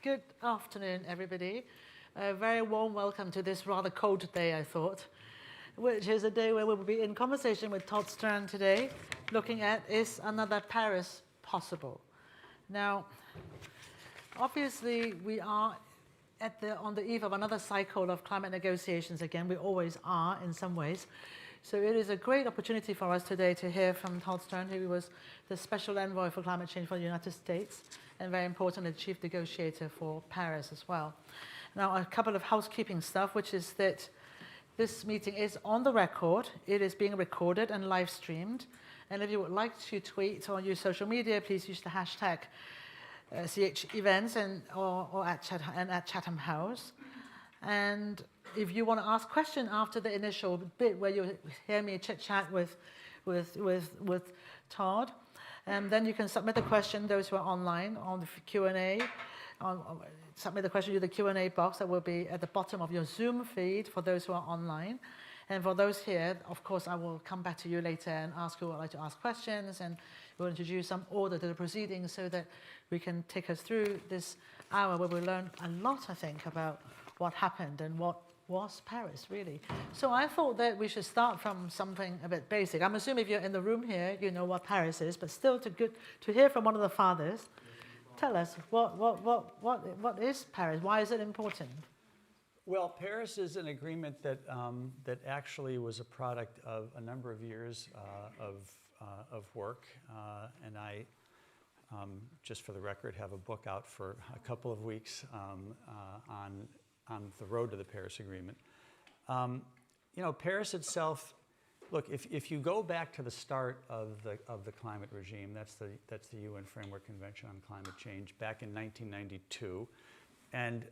Good afternoon, everybody. A very warm welcome to this rather cold day, I thought, which is a day where we'll be in conversation with Todd Stern today, looking at is another Paris possible? Now, obviously, we are on the eve of another cycle of climate negotiations again. We always are in some ways. So it is a great opportunity for us today to hear from Todd Stern, who was the Special Envoy for Climate Change for the United States, and very importantly, Chief Negotiator for Paris as well. Now, a couple of housekeeping stuff, which is that this meeting is on the record. It is being recorded and live streamed. And if you would like to tweet or use social media, please use the hashtag #CHEvents or at Chatham House. And if you want to ask a question after the initial bit where you hear me chit-chat with Todd, then you can submit the question, those who are online, on the Q&A. Submit the question to the Q&A box that will be at the bottom of your Zoom feed for those who are online. And for those here, of course, I will come back to you later and ask who would like to ask questions, and we'll introduce some order to the proceedings so that we can take us through this hour where we learn a lot, I think, about what happened and what was Paris, really. So I thought that we should start from something a bit basic. I'm assuming if you're in the room here, you know what Paris is, but still to hear from one of the fathers. Tell us, what is Paris? Why is it important? Well, Paris is an agreement that actually was a product of a number of years of work, and I, just for the record, have a book out for a couple of weeks on the road to the Paris Agreement. You know, Paris itself. Look, if you go back to the start of the climate regime, that's the UN Framework Convention on Climate Change back in 1992, and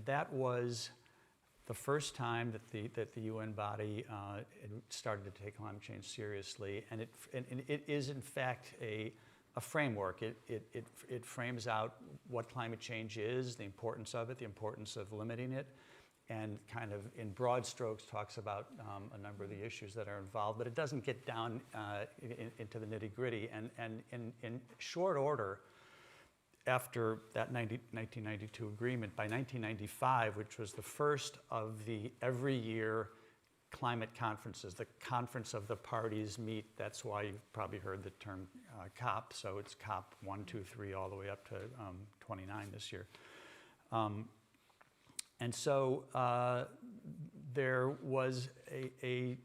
that was the first time that the UN body started to take climate change seriously, and it is in fact a framework. It frames out what climate change is, the importance of it, the importance of limiting it, and kind of in broad strokes talks about a number of the issues that are involved, but it doesn't get down into the nitty-gritty. And in short order, after that 1992 agreement, by 1995, which was the first of the every year climate conferences, the conference of the parties meet, that's why you've probably heard the term COP, so it's COP 1, 2, 3, all the way up to 29 this year. And so there was an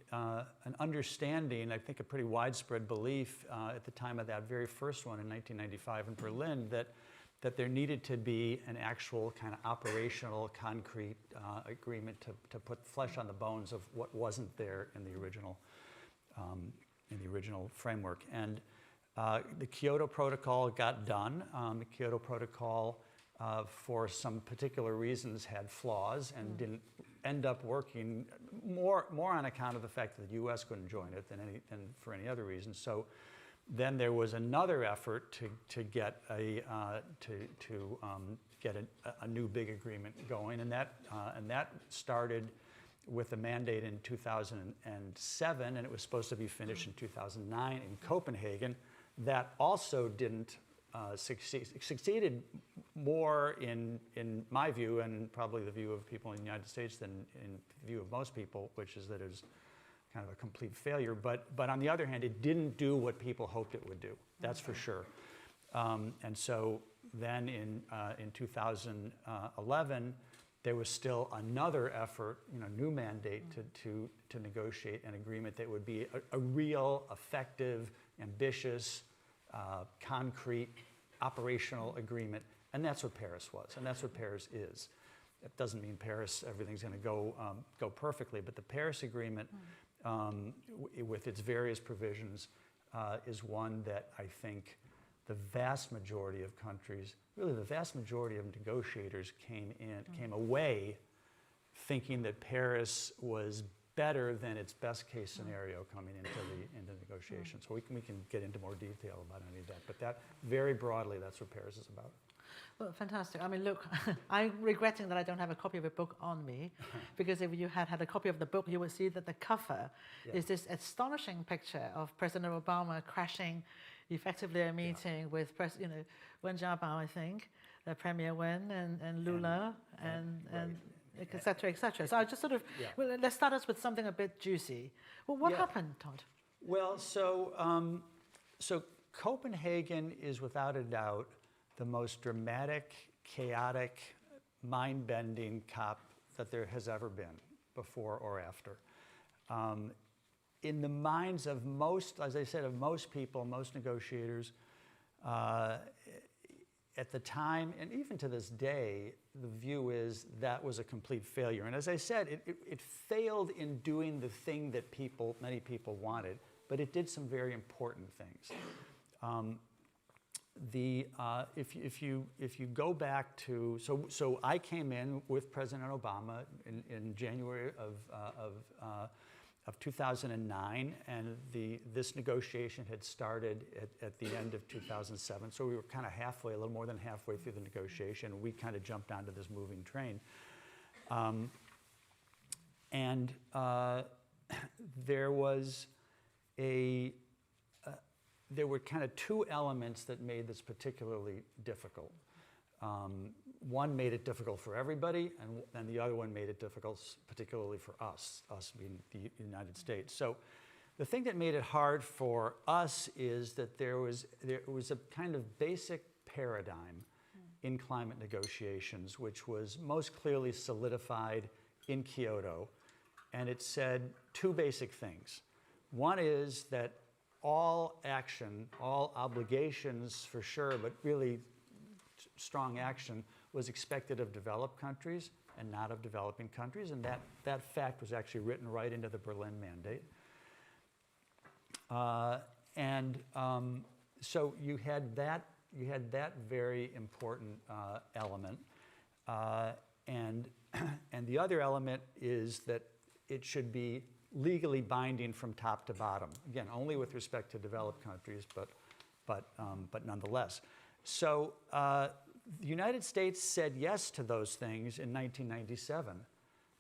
understanding, I think a pretty widespread belief at the time of that very first one in 1995 in Berlin, that there needed to be an actual kind of operational, concrete agreement to put flesh on the bones of what wasn't there in the original framework. And the Kyoto Protocol got done. The Kyoto Protocol, for some particular reasons, had flaws and didn't end up working more on account of the fact that the U.S. couldn't join it than for any other reason. So then there was another effort to get a new big agreement going, and that started with a mandate in 2007, and it was supposed to be finished in 2009 in Copenhagen. That also didn't succeeded more in my view, and probably the view of people in the United States, than in the view of most people, which is that it was kind of a complete failure. But on the other hand, it didn't do what people hoped it would do. That's for sure. And so then in 2011, there was still another effort, new mandate to negotiate an agreement that would be a real, effective, ambitious, concrete, operational agreement, and that's what Paris was, and that's what Paris is. It doesn't mean Paris, everything's going to go perfectly, but the Paris Agreement, with its various provisions, is one that I think the vast majority of countries, really the vast majority of negotiators, came away thinking that Paris was better than its best case scenario coming into negotiations. So we can get into more detail about any of that, but that very broadly, that's what Paris is about. Well, fantastic. I mean, look, I'm regretting that I don't have a copy of the book on me, because if you had a copy of the book, you would see that the cover is this astonishing picture of President Obama crashing effectively a meeting with Wen Jiabao, I think, Premier Wen and Lula and right. et cetera, et cetera. So I just sort of, Yeah. well, let's start us with something a bit juicy. Well, what Yeah. happened, Todd? Well, so Copenhagen is without a doubt the most dramatic, chaotic, mind-bending COP that there has ever been, before or after. In the minds of most, as I said, of most people, most negotiators, at the time, and even to this day, the view is that was a complete failure. And as I said, it failed in doing the thing that many people wanted, but it did some very important things. If you go back to, so I came in with President Obama in January of 2009, and this negotiation had started at the end of 2007. So we were kind of halfway, a little more than halfway through the negotiation. We kind of jumped onto this moving train. There were kind of two elements that made this particularly difficult. One made it difficult for everybody, and the other one made it difficult particularly for us being the United States. So the thing that made it hard for us is that there was a kind of basic paradigm in climate negotiations, which was most clearly solidified in Kyoto, and it said two basic things. One is that all action, all obligations for sure, but really strong action was expected of developed countries and not of developing countries, and that fact was actually written right into the Berlin Mandate. So you had that very important element, and the other element is that it should be legally binding from top to bottom. Again, only with respect to developed countries, but nonetheless. So the United States said yes to those things in 1997,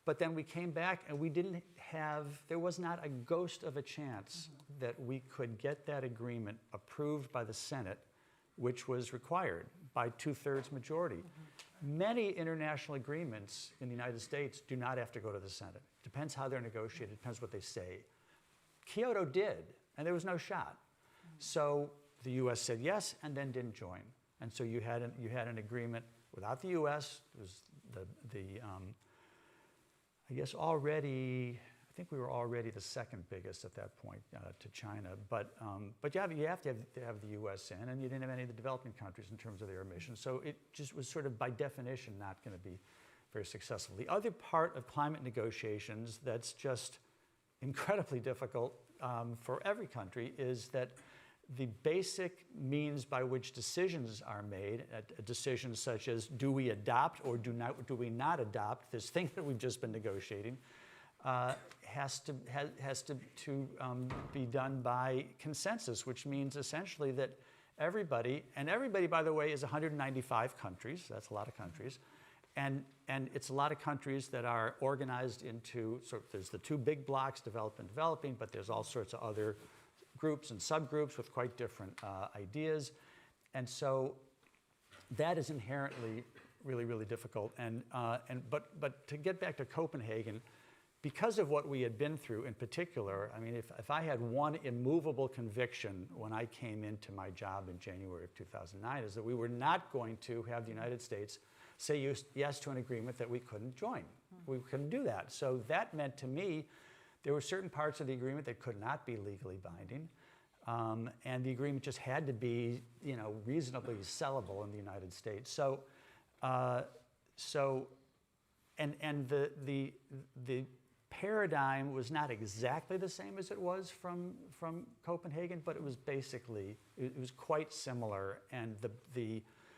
but then we came back and there was not a ghost of a chance that we could get that agreement approved by the Senate, which was required by 2/3 majority. Many international agreements in the United States do not have to go to the Senate. Depends how they're negotiated, depends what they say. Kyoto did, and there was no shot. So the U.S. said yes and then didn't join. And so you had an agreement without the U.S. It was I guess already, I think we were already the second biggest at that point to China. But you have to have the U.S. in, and you didn't have any of the developing countries in terms of their emissions. So it just was sort of by definition not going to be very successful. The other part of climate negotiations that's just incredibly difficult for every country is that the basic means by which decisions are made, decisions such as do we adopt or do we not adopt this thing that we've just been negotiating, has to be done by consensus, which means essentially that everybody, by the way, is 195 countries. That's a lot of countries. And it's a lot of countries that are organized into, there's the two big blocks, developed and developing, but there's all sorts of other groups and subgroups with quite different ideas. And so that is inherently really, really difficult. But to get back to Copenhagen, because of what we had been through in particular, I mean, if I had one immovable conviction when I came into my job in January of 2009, is that we were not going to have the United States say yes to an agreement that we couldn't join. We couldn't do that. So that meant to me there were certain parts of the agreement that could not be legally binding, and the agreement just had to be, reasonably sellable in the United States. So the paradigm was not exactly the same as it was from Copenhagen, but it was basically, it was quite similar, and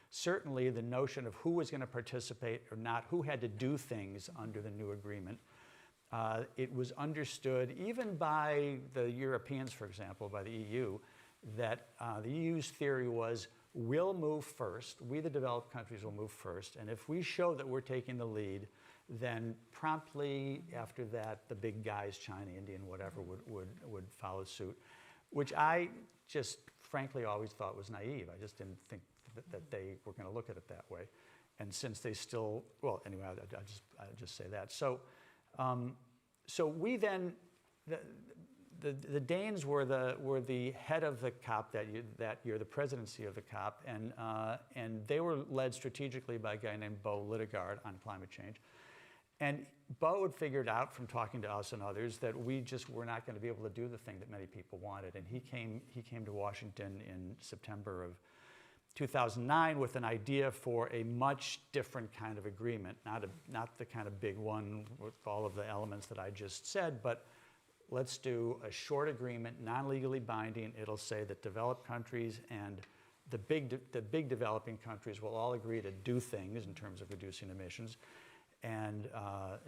certainly the notion of who was going to participate or not, who had to do things under the new agreement, it was understood even by the Europeans, for example, by the EU, that the EU's theory was we'll move first, we the developed countries will move first, and if we show that we're taking the lead, then promptly after that the big guys, China, India, and whatever, would follow suit, which I just frankly always thought was naive. I just didn't think that they were going to look at it that way. And since they still, well, anyway, I'll just say that. So, so we then, the Danes were the head of the COP that year, the presidency of the COP, and they were led strategically by a guy named Bo Lidegaard on climate change. And Bo had figured out from talking to us and others that we just were not going to be able to do the thing that many people wanted. And he came to Washington in September of 2009 with an idea for a much different kind of agreement, not the kind of big one with all of the elements that I just said, but let's do a short agreement, non-legally binding. It'll say that developed countries and the big developing countries will all agree to do things in terms of reducing emissions, and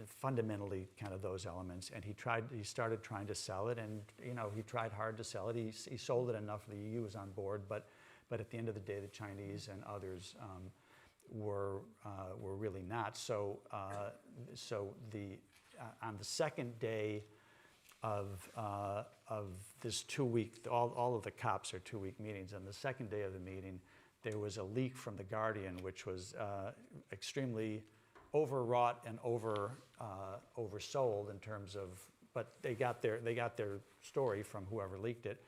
fundamentally kind of those elements. And he started trying to sell it, and he tried hard to sell it. He sold it enough, the EU was on board, but at the end of the day, the Chinese and others were really not. So, on the second day of this 2-week, all of the COPs are 2-week meetings. On the second day of the meeting, there was a leak from The Guardian, which was extremely overwrought and oversold in terms of, but they got their story from whoever leaked it,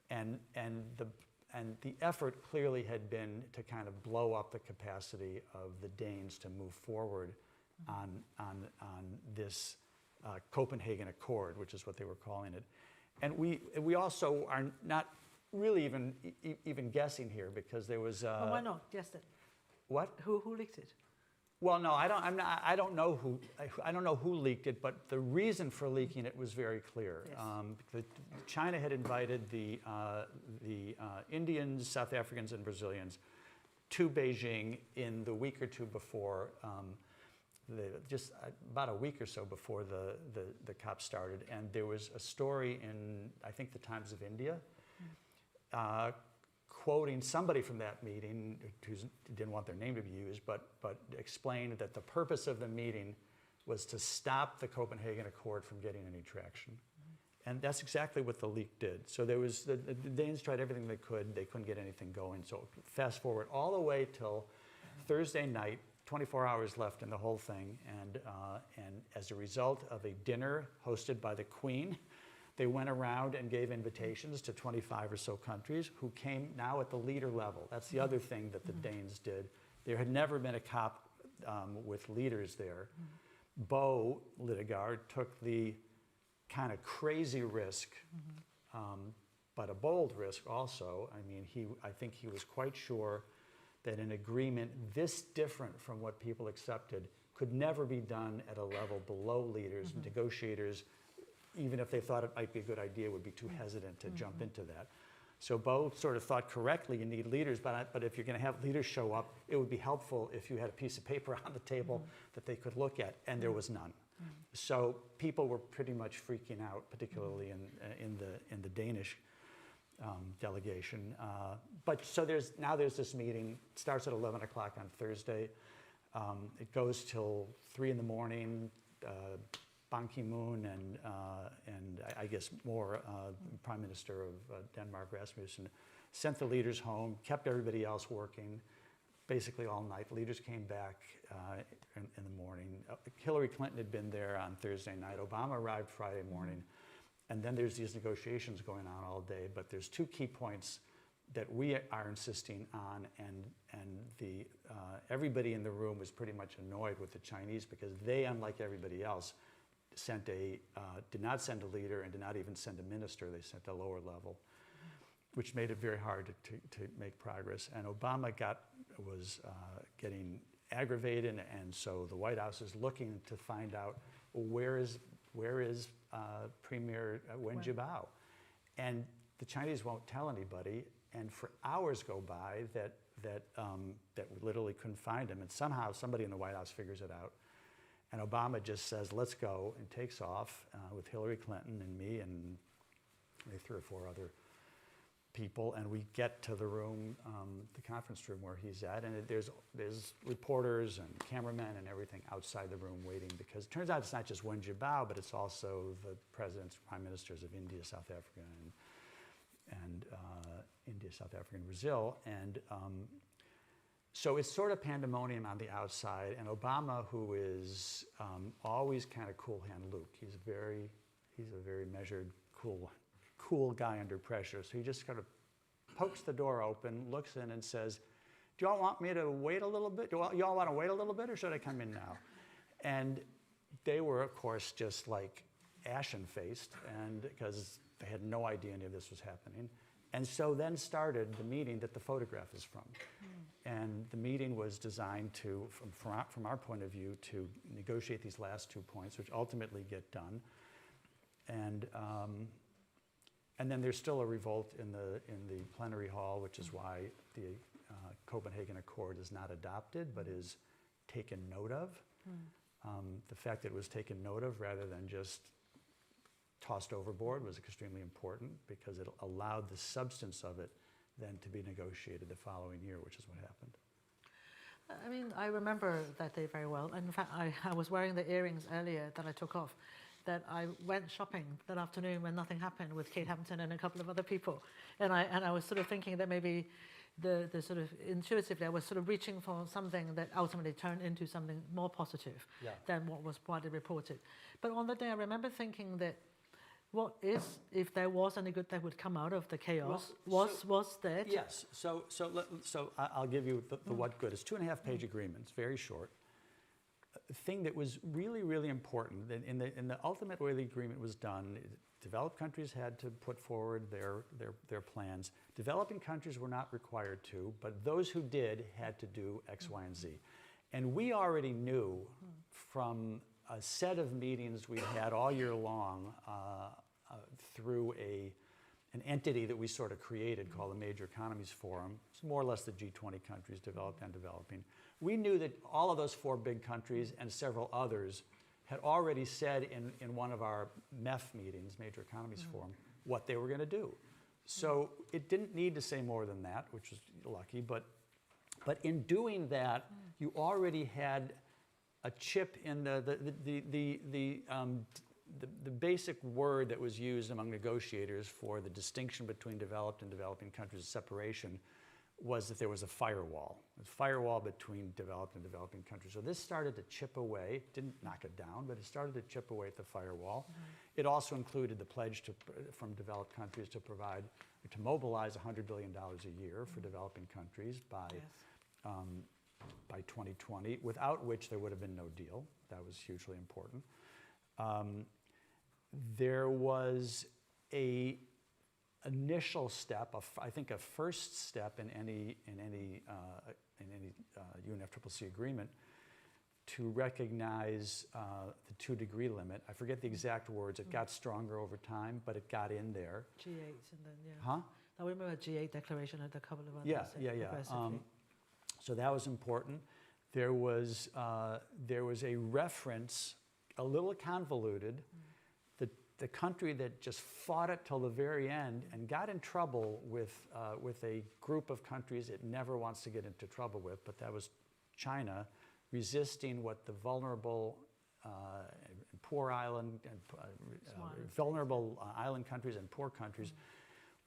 and the effort clearly had been to kind of blow up the capacity of the Danes to move forward on this Copenhagen Accord, which is what they were calling it. And we also are not really even guessing here, because there was. Well, why not? Guess it. What? Who leaked it? Well, no, I don't know who leaked it, but the reason for leaking it was very clear. Yes. China had invited the Indians, South Africans, and Brazilians to Beijing in the week or two before, just about a week or so before the COP started, and there was a story in, I think, the Times of India, quoting somebody from that meeting who didn't want their name to be used, but explained that the purpose of the meeting was to stop the Copenhagen Accord from getting any traction. And that's exactly what the leak did. So there was, the Danes tried everything they couldn't get anything going. So fast forward all the way till Thursday night, 24 hours left in the whole thing, and as a result of a dinner hosted by the Queen, they went around and gave invitations to 25 or so countries who came now at the leader level. That's the other thing that the Danes did. There had never been a COP with leaders there. Bo Lidegaard took the kind of crazy risk, but a bold risk also. I mean, I think he was quite sure that an agreement this different from what people accepted could never be done at a level below leaders. Negotiators, even if they thought it might be a good idea, would be too hesitant to jump into that. So Bo sort of thought correctly, you need leaders, but if you're going to have leaders show up, it would be helpful if you had a piece of paper on the table that they could look at, and there was none. So people were pretty much freaking out, particularly in the Danish delegation. But so there's this meeting. It starts at 11 o'clock on Thursday. It goes till 3 in the morning. Ban Ki-moon and I guess more, Prime Minister of Denmark, Rasmussen, sent the leaders home, kept everybody else working basically all night. The leaders came back in the morning. Hillary Clinton had been there on Thursday night. Obama arrived Friday morning. And then there's these negotiations going on all day. But there's two key points that we are insisting on, and everybody in the room was pretty much annoyed with the Chinese because they, unlike everybody else, did not send a leader and did not even send a minister. They sent a lower level, which made it very hard to make progress. And Obama was getting aggravated, and so the White House is looking to find out, well, where is Premier Wen Jiabao? And the Chinese won't tell anybody, and for hours go by that we literally couldn't find him, and somehow somebody in the White House figures it out. And Obama just says, let's go, and takes off with Hillary Clinton and me and maybe 3 or 4 other people. And we get to the room, the conference room where he's at, and there's reporters and cameramen and everything outside the room waiting, because it turns out it's not just Wen Jiabao, but it's also the presidents, prime ministers of India, South Africa, and India, South Africa, and Brazil. And so it's sort of pandemonium on the outside. And Obama, who is always kind of cool hand Luke, he's a very measured, cool guy under pressure. So he just kind of pokes the door open, looks in, and says, "Do you all want me to wait a little bit? Do you all want to wait a little bit, or should I come in now?" And they were, of course, just like ashen-faced, and because they had no idea any of this was happening. And so then started the meeting that the photograph is from. And the meeting was designed to, from our point of view, to negotiate these last 2 points, which ultimately get done. And then there's still a revolt in the plenary hall, which is why the Copenhagen Accord is not adopted, but is taken note of. The fact that it was taken note of rather than just tossed overboard was extremely important, because it allowed the substance of it then to be negotiated the following year, which is what happened. I mean, I remember that day very well. In fact, I was wearing the earrings earlier that I took off, that I went shopping that afternoon when nothing happened with Kate Hampton and a couple of other people. And I was sort of thinking that maybe the sort of intuitively I was sort of reaching for something that ultimately turned into something more positive than what was widely reported. But on the day, I remember thinking that what is, if there was any good that would come out of the chaos, was that? Yes. So I'll give you the what good. It's 2.5-page agreements, very short. A thing that was really, really important in the ultimate way the agreement was done. Developed countries had to put forward their plans. Developing countries were not required to, but those who did had to do X, Y, and Z. And we already knew from a set of meetings we had all year long through an entity that we sort of created called the Major Economies Forum. It's more or less the G20 countries, developed and developing. We knew that all of those 4 big countries and several others had already said in one of our MEF meetings, Major Economies Forum, what they were going to do. So it didn't need to say more than that, which was lucky, but in doing that, you already had a chip in the basic word that was used among negotiators for the distinction between developed and developing countries, separation, was that there was a firewall between developed and developing countries. So this started to chip away, didn't knock it down, but it started to chip away at the firewall. It also included the pledge from developed countries to mobilize $100 billion a year for developing countries by 2020, without which there would have been no deal. That was hugely important. There was a initial step, I think a first step in any UNFCCC agreement, to recognize the 2-degree limit. I forget the exact words. It got stronger over time, but it got in there. G8 and then Huh? I remember G8 declaration and a couple of others. Yeah. So that was important. There was a reference, a little convoluted. The country that just fought it till the very end and got in trouble with a group of countries it never wants to get into trouble with, but that was China, resisting what the vulnerable poor island vulnerable island countries and poor countries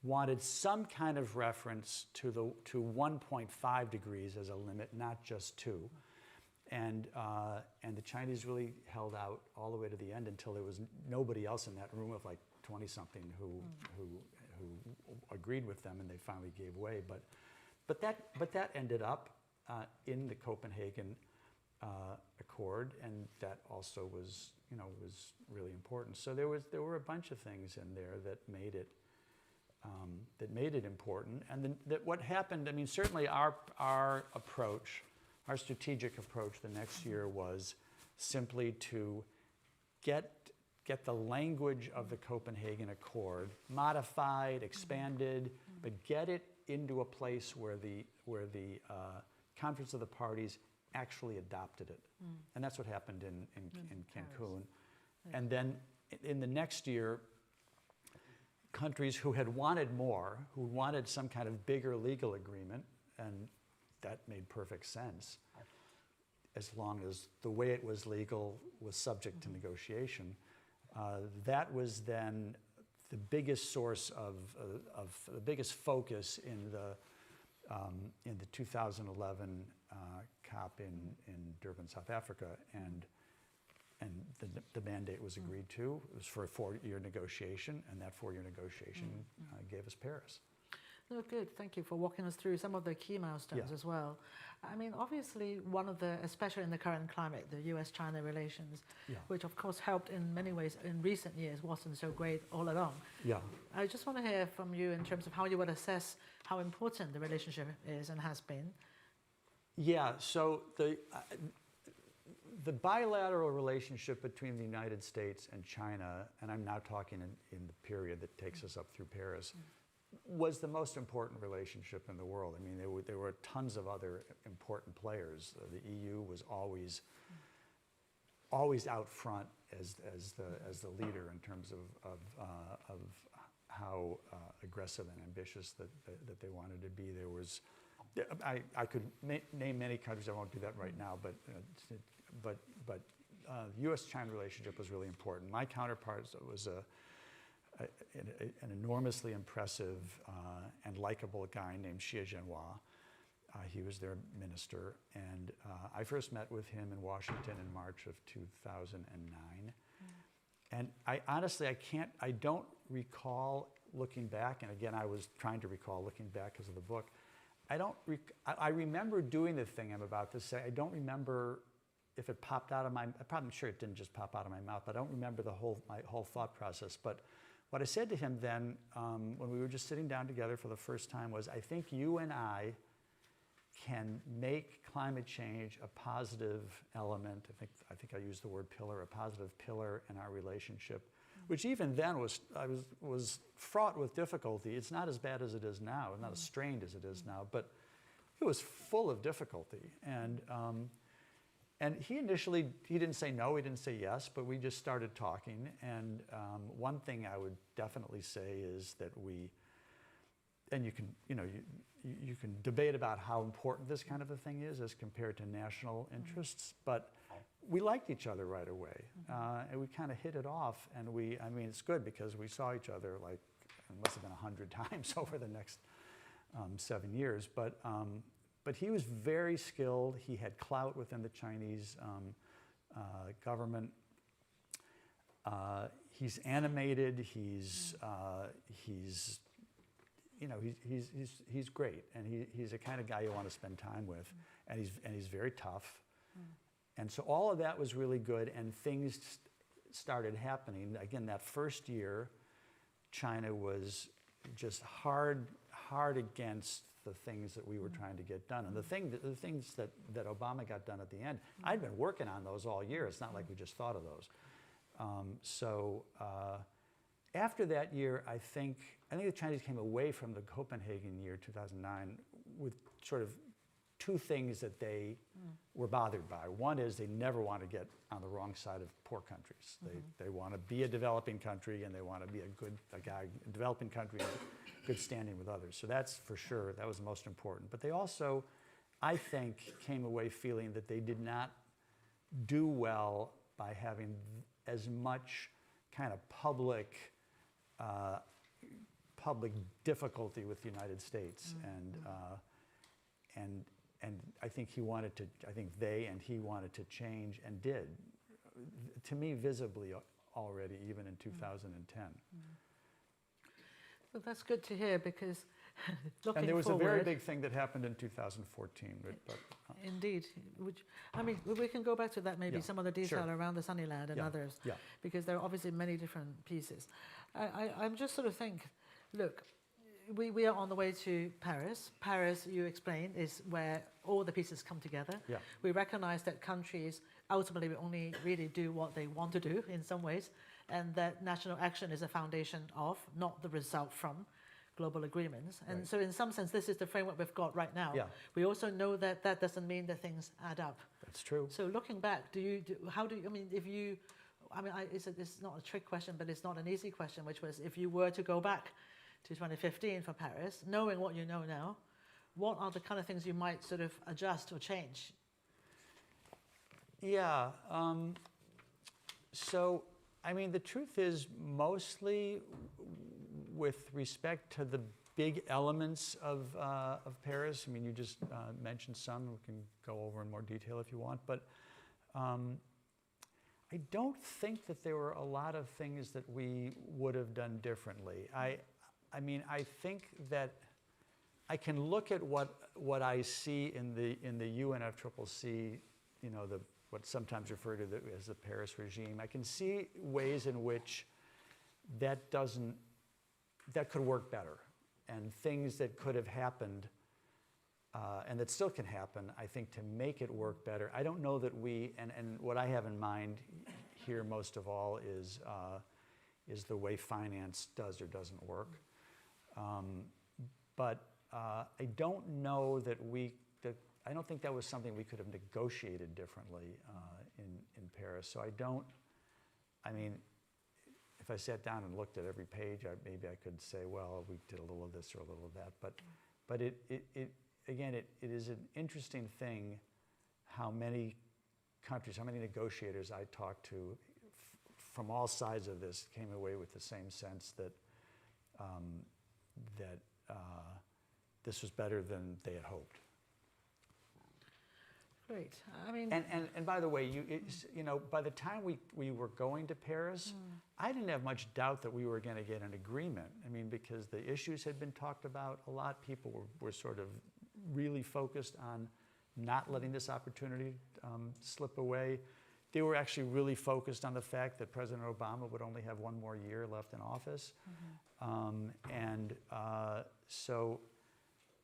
wanted some kind of reference to 1.5 degrees as a limit, not just 2. And the Chinese really held out all the way to the end until there was nobody else in that room of like 20-something who agreed with them, and they finally gave way. But that ended up in the Copenhagen Accord, and that also was really important. So there were a bunch of things in there that made it important. And then what happened, I mean, certainly our approach, our strategic approach the next year was simply to get the language of the Copenhagen Accord modified, expanded, but get it into a place where the Conference of the Parties actually adopted it. And that's what happened in Cancun. And then in the next year, countries who had wanted more, who wanted some kind of bigger legal agreement, and that made perfect sense, as long as the way it was legal was subject to negotiation. That was then the biggest source of the biggest focus in the 2011 COP in Durban, South Africa, and the mandate was agreed to. It was for a 4-year negotiation, and that 4-year negotiation gave us Paris. No, good. Thank you for walking us through some of the key milestones as well. I mean, obviously, one of the, especially in the current climate, the US-China relations, which of course helped in many ways in recent years, wasn't so great all along. Yeah. I just want to hear from you in terms of how you would assess how important the relationship is and has been. Yeah, so the bilateral relationship between the United States and China, and I'm now talking in the period that takes us up through Paris, was the most important relationship in the world. I mean, there were tons of other important players. The EU was always out front as the leader in terms of how aggressive and ambitious that they wanted to be. There was, I could name many countries. I won't do that right now, but the U.S.-China relationship was really important. My counterpart was an enormously impressive and likable guy named Xie Zhenhua. He was their minister, and I first met with him in Washington in March of 2009. And I honestly, I don't recall looking back, and again, I was trying to recall looking back because of the book. I remember doing the thing I'm about to say. I don't remember if it popped out of I'm probably sure it didn't just pop out of my mouth, but I don't remember my whole thought process. But what I said to him then, when we were just sitting down together for the first time, was, I think you and I can make climate change a positive element. I think I used the word pillar, a positive pillar in our relationship, which even then was fraught with difficulty. It's not as bad as it is now, not as strained as it is now, but it was full of difficulty. And he initially, he didn't say no, he didn't say yes, but we just started talking. And one thing I would definitely say is that and you can, you can debate about how important this kind of a thing is as compared to national interests, but we liked each other right away. And we kind of hit it off, and I mean, it's good because we saw each other like, it must have been 100 times over the next 7 years. But he was very skilled. He had clout within the Chinese government. He's animated. He's great, and he's the kind of guy you want to spend time with, and he's very tough. And so all of that was really good, and things started happening. Again, that first year, China was just hard against the things that we were trying to get done. And the things that Obama got done at the end, I'd been working on those all year. It's not like we just thought of those. After that year, I think the Chinese came away from the Copenhagen year, 2009, with sort of two things that they were bothered by. One is they never want to get on the wrong side of poor countries. They want to be a developing country, and they want to be a developing country in good standing with others. So that's for sure, that was the most important. But they also, I think, came away feeling that they did not do well by having as much kind of public difficulty with the United States, and I think he wanted to change, and did, to me, visibly already, even in 2010. Well, that's good to hear, because looking and there was forward, a very big thing that happened in 2014. Indeed. I mean, we can go back to that maybe, some of the detail around the Sunnyland and others, because there are obviously many different pieces. I'm just sort of look, we are on the way to Paris. Paris, you explained, is where all the pieces come together. Yeah. We recognize that countries ultimately will only really do what they want to do in some ways, and that national action is a foundation of, not the result from, global agreements. And so in some sense, this is the framework we've got right now. Yeah. We also know that that doesn't mean that things add up. That's true. So looking back, it's not a trick question, but it's not an easy question, which was, if you were to go back to 2015 for Paris, knowing what you know now, what are the kind of things you might sort of adjust or change? Yeah, so I mean, the truth is, mostly with respect to the big elements of Paris. I mean, you just mentioned some. We can go over in more detail if you want. But I don't think that there were a lot of things that we would have done differently. I mean, I think that I can look at what I see in the UNFCCC, you know, what's sometimes referred to as the Paris regime. I can see ways in which that could work better, and things that could have happened and that still can happen, I think, to make it work better. I don't know that and what I have in mind here most of all is the way finance does or doesn't work. But I don't know that I don't think that was something we could have negotiated differently in Paris. So I mean, if I sat down and looked at every page, maybe I could say, well, we did a little of this or a little of that. But it is an interesting thing how many countries, how many negotiators I talked to from all sides of this came away with the same sense that this was better than they had hoped. Great. I mean, and by the way, you know, by the time we were going to Paris, I didn't have much doubt that we were going to get an agreement. I mean, because the issues had been talked about a lot. People were sort of really focused on not letting this opportunity slip away. They were actually really focused on the fact that President Obama would only have one more year left in office. So,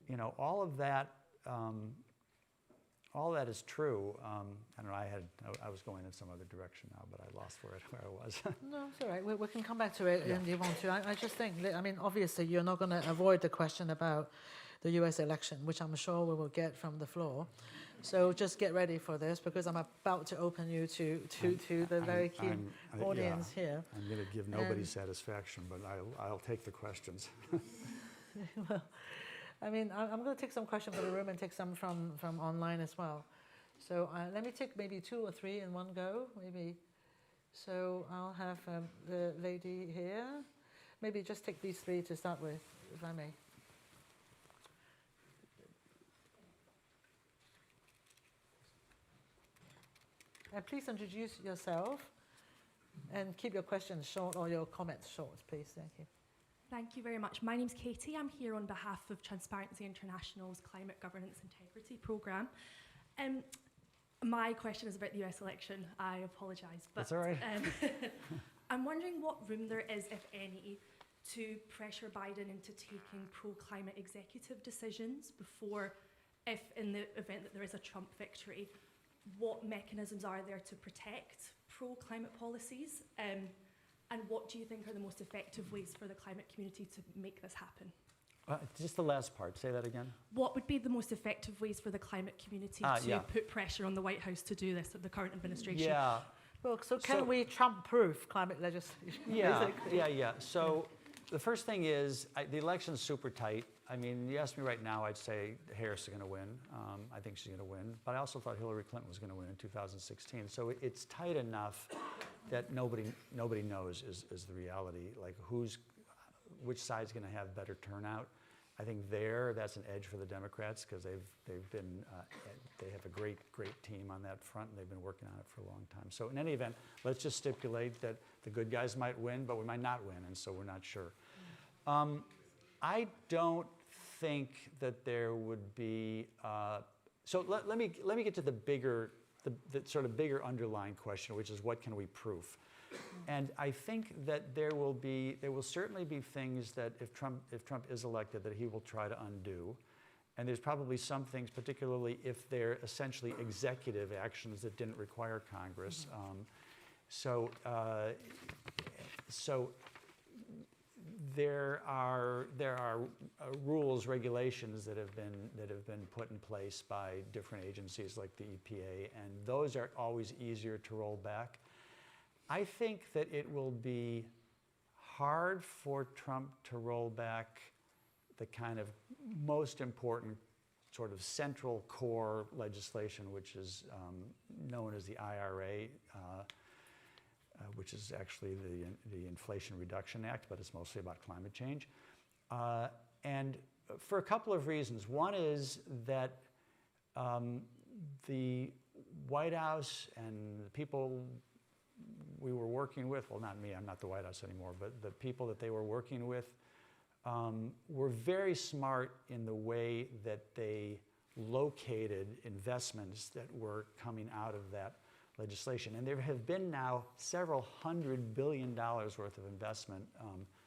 you know, all of that is true. I don't know, I was going in some other direction now, but I lost where I was. no, it's all right. We can come back to it if you want to. I just think, I mean, obviously you're not going to avoid the question about the US election, which I'm sure we will get from the floor. So just get ready for this, because I'm about to open you to the very keen audience here. I'm going to give nobody satisfaction, but I'll take the questions. Well, I mean, I'm going to take some questions from the room and take some from online as well. So let me take maybe 2 or 3 in one go, maybe. So I'll have the lady here. Maybe just take these 3 to start with, if I may. Please introduce yourself and keep your questions short or your comments short, please. Thank you. Thank you very much. My name's Katie. I'm here on behalf of Transparency International's Climate Governance Integrity Programme. My question is about the US election. I apologise. That's all right. I'm wondering what room there is, if any, to pressure Biden into taking pro-climate executive decisions before, if in the event that there is a Trump victory, what mechanisms are there to protect pro-climate policies? And what do you think are the most effective ways for the climate community to make this happen? Just the last part, say that again. What would be the most effective ways for the climate community to put pressure on the White House to do this, the current administration? Yeah. Well, so can we Trump-proof climate legislation? Yeah, yeah. So the first thing is, the election's super tight. I mean, you ask me right now, I'd say Harris is going to win. I think she's going to win. But I also thought Hillary Clinton was going to win in 2016. So it's tight enough that nobody knows is the reality. Like which side's going to have better turnout. I think that's an edge for the Democrats, because they have a great team on that front, and they've been working on it for a long time. So in any event, let's just stipulate that the good guys might win, but we might not win, and so we're not sure. I don't think that there would be. So let me get to the sort of bigger underlying question, which is what can we prove? And I think that there will certainly be things that if Trump is elected, that he will try to undo. And there's probably some things, particularly if they're essentially executive actions that didn't require Congress. So there are rules, regulations that have been put in place by different agencies like the EPA, and those are always easier to roll back. I think that it will be hard for Trump to roll back the kind of most important sort of central core legislation, which is known as the IRA. which is actually the Inflation Reduction Act, but it's mostly about climate change. And for a couple of reasons. One is that the White House and the people we were working with, well, not me, I'm not the White House anymore, but the people that they were working with were very smart in the way that they located investments that were coming out of that legislation. And there have been now several $100 billion worth of investment.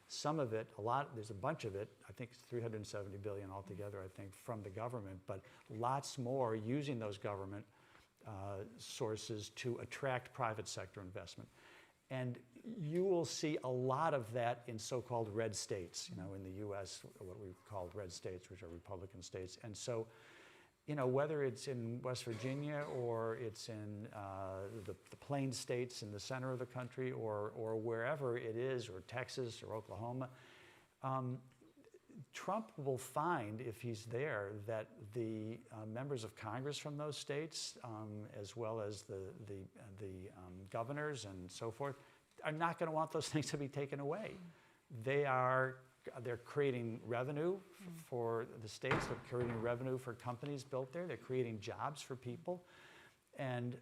Some of it, there's a bunch of it, I think it's $370 billion altogether, I think, from the government, but lots more using those government sources to attract private sector investment. And you will see a lot of that in so-called red states, in the US, what we call red states, which are Republican states. And so, whether it's in West Virginia or it's in the Plains states in the center of the country or wherever it is, or Texas or Oklahoma, Trump will find, if he's there, that the members of Congress from those states, as well as the governors and so forth, are not going to want those things to be taken away. They're creating revenue for the states. They're creating revenue for companies built there. They're creating jobs for people, and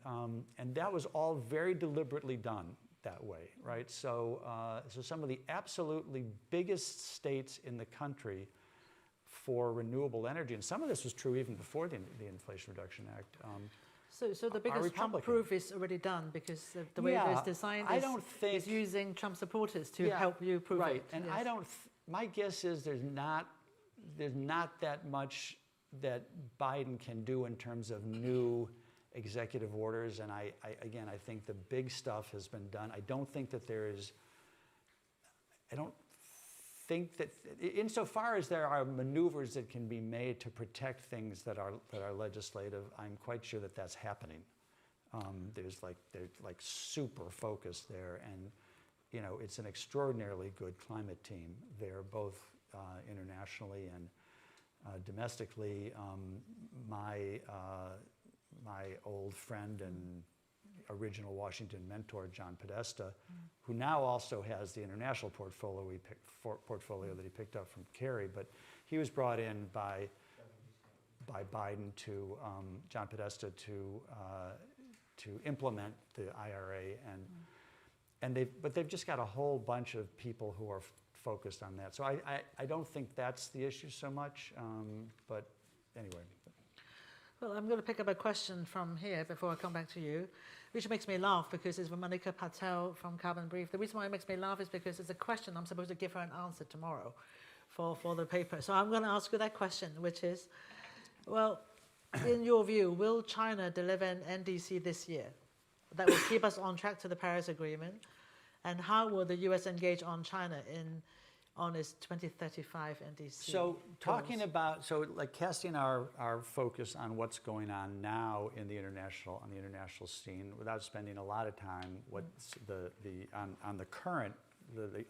that was all very deliberately done that way, right? So, so some of the absolutely biggest states in the country for renewable energy, and some of this was true even before the Inflation Reduction Act. So the biggest Trump proof is already done, because the way it is designed is using Trump supporters to help you prove it. Right, and yes. My guess is there's not that much that Biden can do in terms of new executive orders, and I think the big stuff has been done. I don't think that insofar as there are maneuvers that can be made to protect things that are legislative, I'm quite sure that that's happening. They're like super focused there, and it's an extraordinarily good climate team there, both internationally and domestically. My old friend and original Washington mentor, John Podesta, who now also has the international portfolio that he picked up from Kerry, but he was brought in by Biden to John Podesta to implement the IRA, but they've just got a whole bunch of people who are focused on that. So I don't think that's the issue so much, but anyway. Well, I'm going to pick up a question from here before I come back to you, which makes me laugh because it's from Monica Patel from Carbon Brief. The reason why it makes me laugh is because it's a question I'm supposed to give her an answer tomorrow for the paper. So I'm going to ask you that question, which is, well, in your view, will China deliver an NDC this year that will keep us on track to the Paris Agreement? And how will the US engage on China on its 2035 NDC? So casting our focus on what's going on now on the international scene, without spending a lot of time, what's the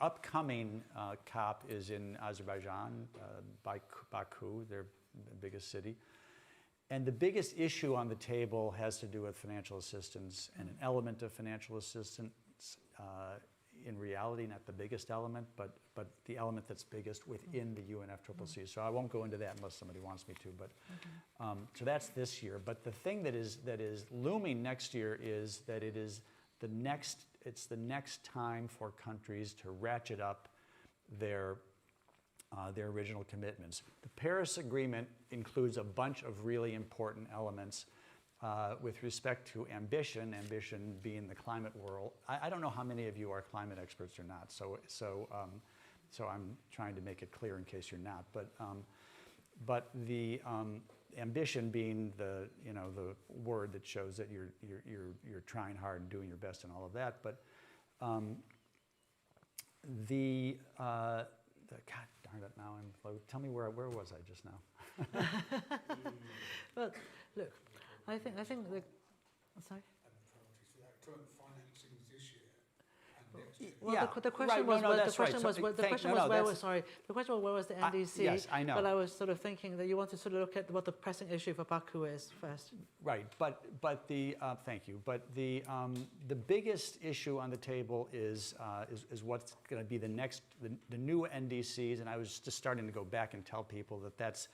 upcoming COP is in Azerbaijan, Baku, their biggest city. And the biggest issue on the table has to do with financial assistance, and an element of financial assistance, in reality, not the biggest element, but the element that's biggest within the UNFCCC. So I won't go into that unless somebody wants me to. But so that's this year. But the thing that is looming next year is that it's the next time for countries to ratchet up their original commitments. The Paris Agreement includes a bunch of really important elements. With respect to ambition being the climate world. I don't know how many of you are climate experts or not, so I'm trying to make it clear in case you're not. But the ambition being the word that shows that you're trying hard and doing your best and all of that. But God darn it! Now tell me where was I just now? Well, look. I think the sorry. Priorities for that current financing this year, and Well, Yeah, the question right, was, no, the that's right. question So, was, the thank- question no, was no, where that's- was, sorry, the question was where was the NDC? yes, I know. But I was sort of thinking that you want to sort of look at what the pressing issue for Baku is first. Right, but the thank you. But the biggest issue on the table is what's going to be the new NDCs, and I was just starting to go back and tell people that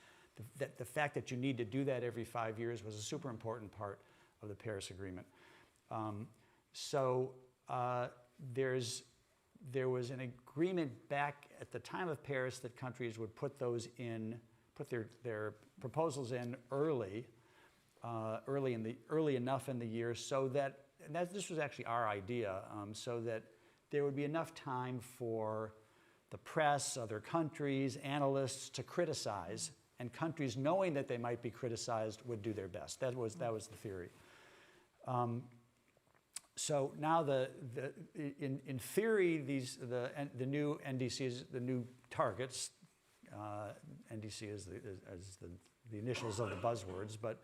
the fact that you need to do that every 5 years was a super important part of the Paris Agreement. There was an agreement back at the time of Paris that countries would put their proposals in early enough in the year so that, this was actually our idea, so that there would be enough time for the press, other countries, analysts to criticize, and countries knowing that they might be criticized would do their best. That was the theory. So now, in theory, the new NDCs, the new targets, NDC is the initials of the buzzwords, but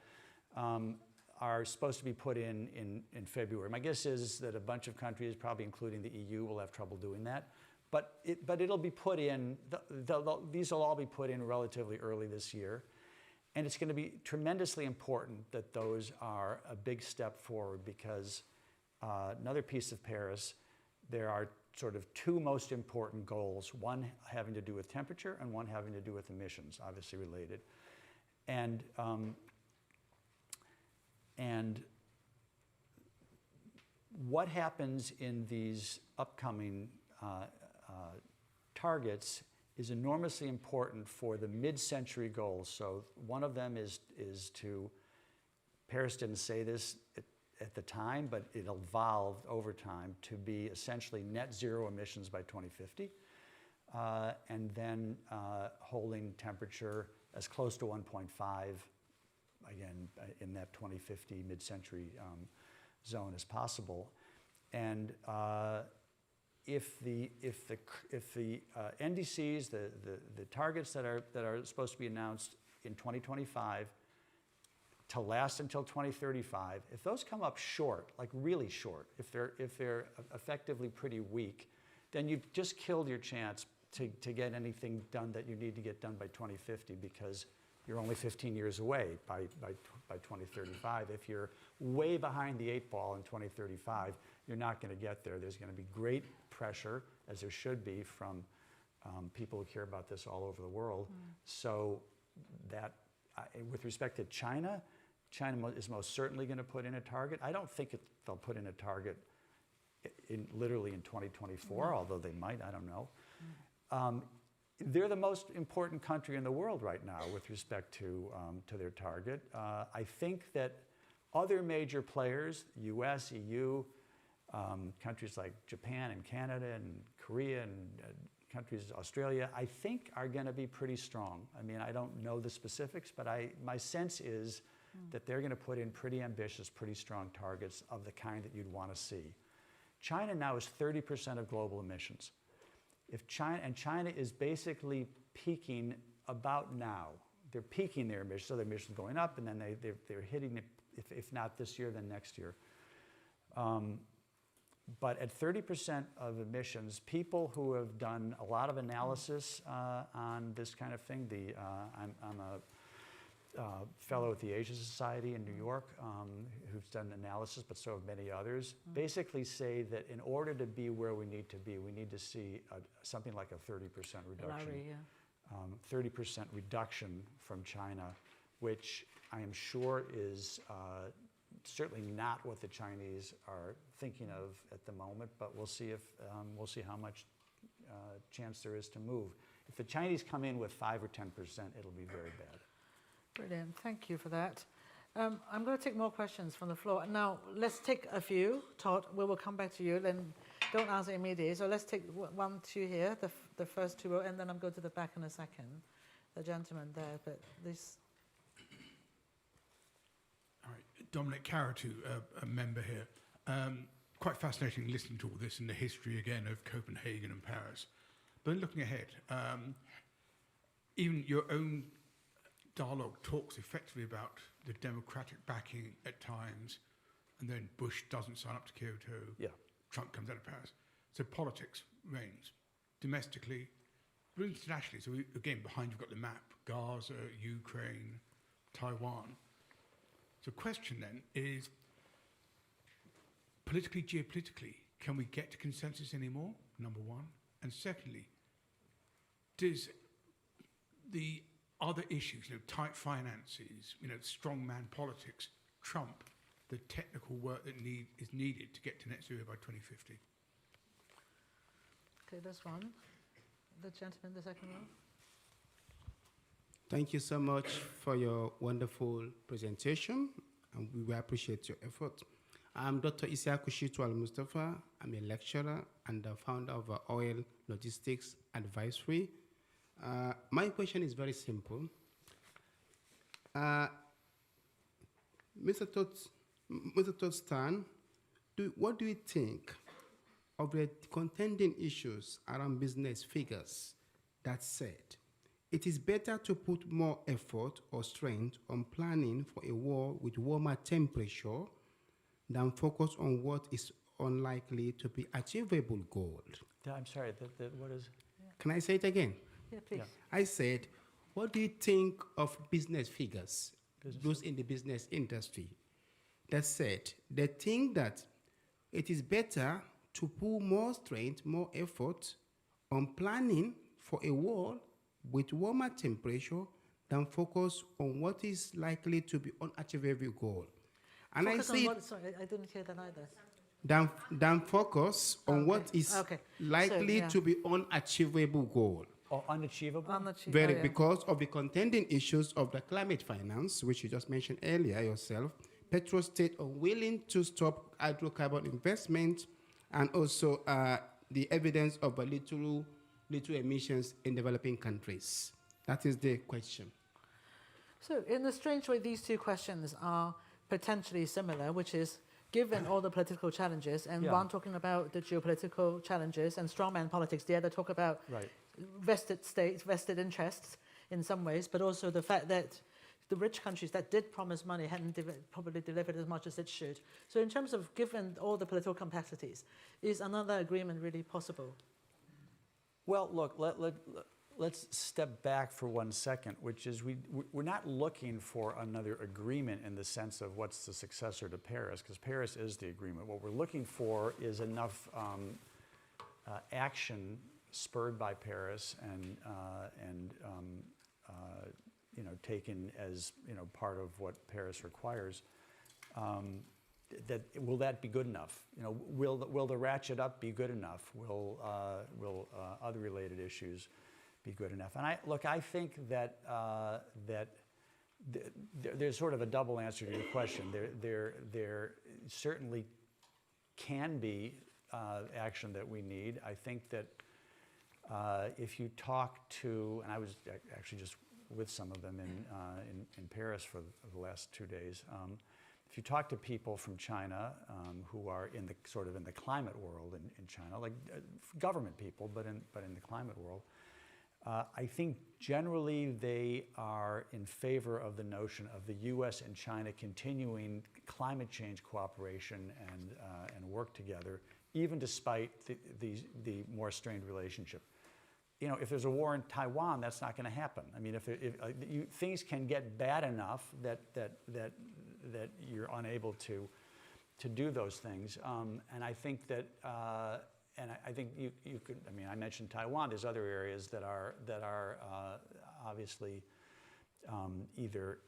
are supposed to be put in February. My guess is that a bunch of countries, probably including the EU, will have trouble doing that. But it'll be put in. These will all be put in relatively early this year. And it's going to be tremendously important that those are a big step forward because another piece of Paris, there are sort of two most important goals, one having to do with temperature and one having to do with emissions, obviously related. And what happens in these upcoming targets is enormously important for the mid-century goals. So one of them is to, Paris didn't say this at the time, but it evolved over time to be essentially net zero emissions by 2050, and then holding temperature as close to 1.5, again, in that 2050 mid-century zone as possible. And if the NDCs, the targets that are supposed to be announced in 2025 to last until 2035, if those come up short, like really short, if they're effectively pretty weak, then you've just killed your chance to get anything done that you need to get done by 2050 because you're only 15 years away by 2035. If you're way behind the 8 ball in 2035, you're not going to get there. There's going to be great pressure, as there should be, from people who care about this all over the world. So that, with respect to China is most certainly going to put in a target. I don't think they'll put in a target literally in 2024, although they might, I don't know. They're the most important country in the world right now with respect to their target. I think that other major players, US, EU, countries like Japan and Canada and Korea and countries, Australia, I think are going to be pretty strong. I mean, I don't know the specifics, but my sense is that they're going to put in pretty ambitious, pretty strong targets of the kind that you'd want to see. China now is 30% of global emissions. China is basically peaking about now. They're peaking their emissions, so their emissions going up, and then they're hitting it, if not this year, then next year. But at 30% of emissions, people who have done a lot of analysis on this kind of thing, I'm a fellow at the Asia Society in New York who's done analysis, but so have many others, basically say that in order to be where we need to be, we need to see something like a 30% reduction. 30% reduction from China, which I am sure is certainly not what the Chinese are thinking of at the moment, but we'll see how much chance there is to move. If the Chinese come in with 5 or 10%, it'll be very bad. Brilliant, thank you for that. I'm going to take more questions from the floor. Now, let's take a few. Todd, we will come back to you, then don't answer immediately. So let's take 1, 2 here, the first 2 row, and then I'm going to the back in a second. The gentleman there, but this. All right, Dominic Caratu, a member here. Quite fascinating listening to all this and the history again of Copenhagen and Paris. But looking ahead, even your own dialogue talks effectively about the democratic backing at times, and then Bush doesn't sign up to Kyoto. Yeah. Trump comes out of Paris. So politics reigns domestically, but internationally. So again, behind you've got the map: Gaza, Ukraine, Taiwan. So the question then is, politically, geopolitically, can we get to consensus anymore? Number one. And secondly, does the other issues, tight finances, strongman politics, trump the technical work that is needed to get to net zero by 2050? Okay, this one. The gentleman, the second row. Thank you so much for your wonderful presentation, and we will appreciate your effort. I'm Dr. Isiaku Shitu Al-Mustafa. I'm a lecturer and the founder of Oil Logistics Advisory. My question is very simple. Mr. Todd Stern, what do you think of the contending issues around business figures that said it is better to put more effort or strength on planning for a war with warmer temperature than focus on what is unlikely to be achievable goal? I'm sorry, what is? Can I say it again? Yeah, please. Yeah. I said, what do you think of business figures, those in the business industry, that said they think that it is better to put more strength, more effort on planning for a war with warmer temperature than focus on what is likely to be unachievable goal? And Focus I on said, what, sorry, I didn't hear that either. than focus on Okay. what is Okay. likely So, yeah. to be unachievable goal. Oh, unachievable? Because of the contending issues of the climate finance, which you just mentioned earlier yourself, petrostate unwilling to stop hydrocarbon investment, and also the evidence of little emissions in developing countries. That is the question. So in a strange way, these two questions are potentially similar, which is, given all the political challenges, and Yeah. one talking about the geopolitical challenges and strongman politics, the other talk about Right. vested states, vested interests in some ways, but also the fact that the rich countries that did promise money hadn't probably delivered as much as it should. So in terms of given all the political complexities, is another agreement really possible? Well, look, let's step back for 1 second, which is we're not looking for another agreement in the sense of what's the successor to Paris, because Paris is the agreement. What we're looking for is enough action spurred by Paris and taken as part of what Paris requires. Will that be good enough? Will the ratchet up be good enough? Will other related issues be good enough? And I think that there's sort of a double answer to your question. There certainly can be action that we need. I think that if you talk to, and I was actually just with some of them in Paris for the last 2 days. If you talk to people from China who are in the climate world in China, like government people, but in the climate world, I think generally they are in favor of the notion of the U.S. and China continuing climate change cooperation and work together, even despite the more strained relationship. If there's a war in Taiwan, that's not going to happen. I mean, if things can get bad enough that you're unable to do those things, and I think that, and I think you could. I mean, I mentioned Taiwan. There's other areas that are obviously either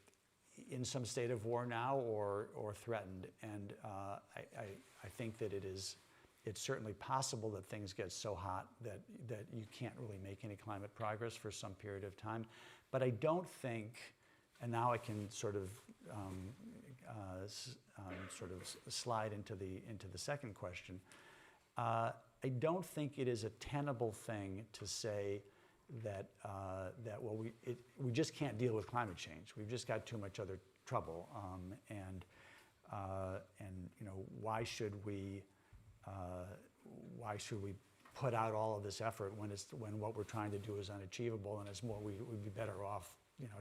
in some state of war now or threatened, and I think that it's certainly possible that things get so hot that you can't really make any climate progress for some period of time. But I don't think, and now I can sort of slide into the second question. I don't think it is a tenable thing to say that we just can't deal with climate change. We've just got too much other trouble, and why should we put out all of this effort when what we're trying to do is unachievable, and we'd be better off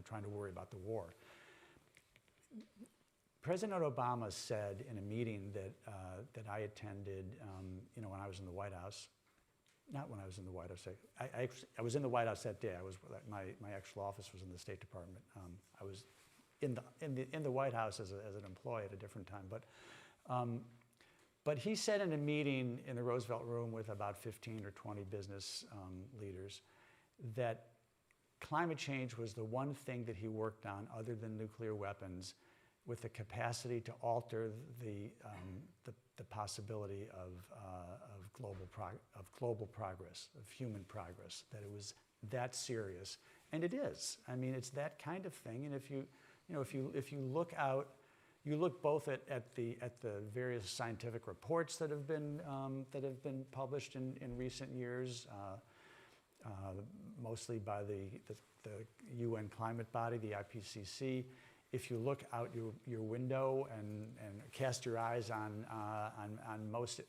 trying to worry about the war. President Obama said in a meeting that I attended when I was in the White House not when I was in the White House. I was in the White House that day. My actual office was in the State Department. I was in the White House as an employee at a different time. But he said in a meeting in the Roosevelt Room with about 15 or 20 business leaders that climate change was the one thing that he worked on other than nuclear weapons with the capacity to alter the possibility of global progress, of human progress, that it was that serious. And it is. I mean, it's that kind of thing. And if you look out, you look both at the various scientific reports that have been published in recent years, mostly by the UN climate body, the IPCC. If you look out your window and cast your eyes on most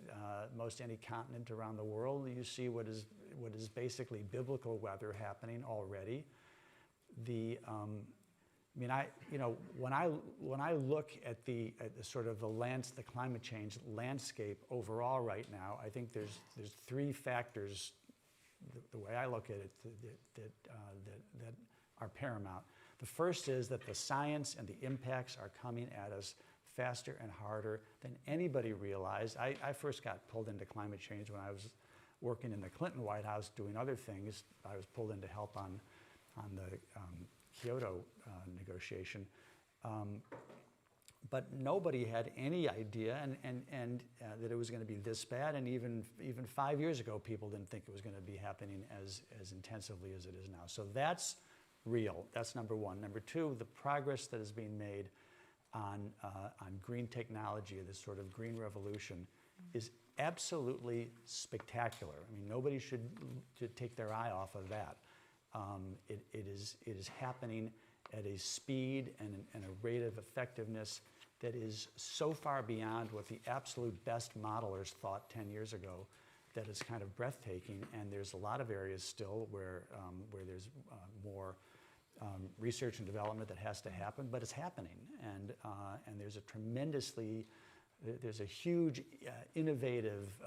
any continent around the world, you see what is basically biblical weather happening already. When I look at the sort of the climate change landscape overall right now, I think there's three factors, the way I look at it, that are paramount. The first is that the science and the impacts are coming at us faster and harder than anybody realized. I first got pulled into climate change when I was working in the Clinton White House doing other things. I was pulled in to help on the Kyoto negotiation. But nobody had any idea and that it was going to be this bad. And even 5 years ago, people didn't think it was going to be happening as intensively as it is now. So that's real. That's number one. Number two, the progress that is being made on green technology, this sort of green revolution, is absolutely spectacular. I mean, nobody should take their eye off of that. It is happening at a speed and a rate of effectiveness that is so far beyond what the absolute best modelers thought 10 years ago that it's kind of breathtaking. And there's a lot of areas still where there's more research and development that has to happen, but it's happening. And there's a huge innovative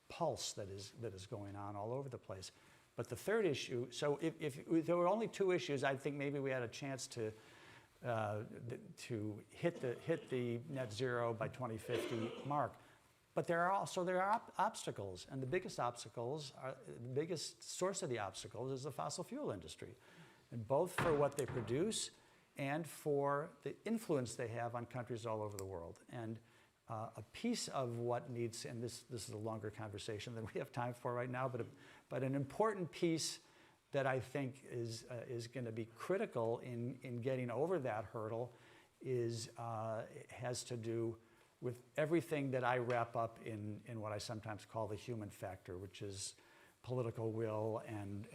pulse that is going on all over the place. But the third issue, so if there were only two issues, I think maybe we had a chance to hit the net zero by 2050 mark. But there are obstacles, and the biggest source of the obstacles is the fossil fuel industry, and both for what they produce and for the influence they have on countries all over the world. And a piece of what needs, and this is a longer conversation than we have time for right now, but an important piece that I think is going to be critical in getting over that hurdle has to do with everything that I wrap up in what I sometimes call the human factor, which is political will and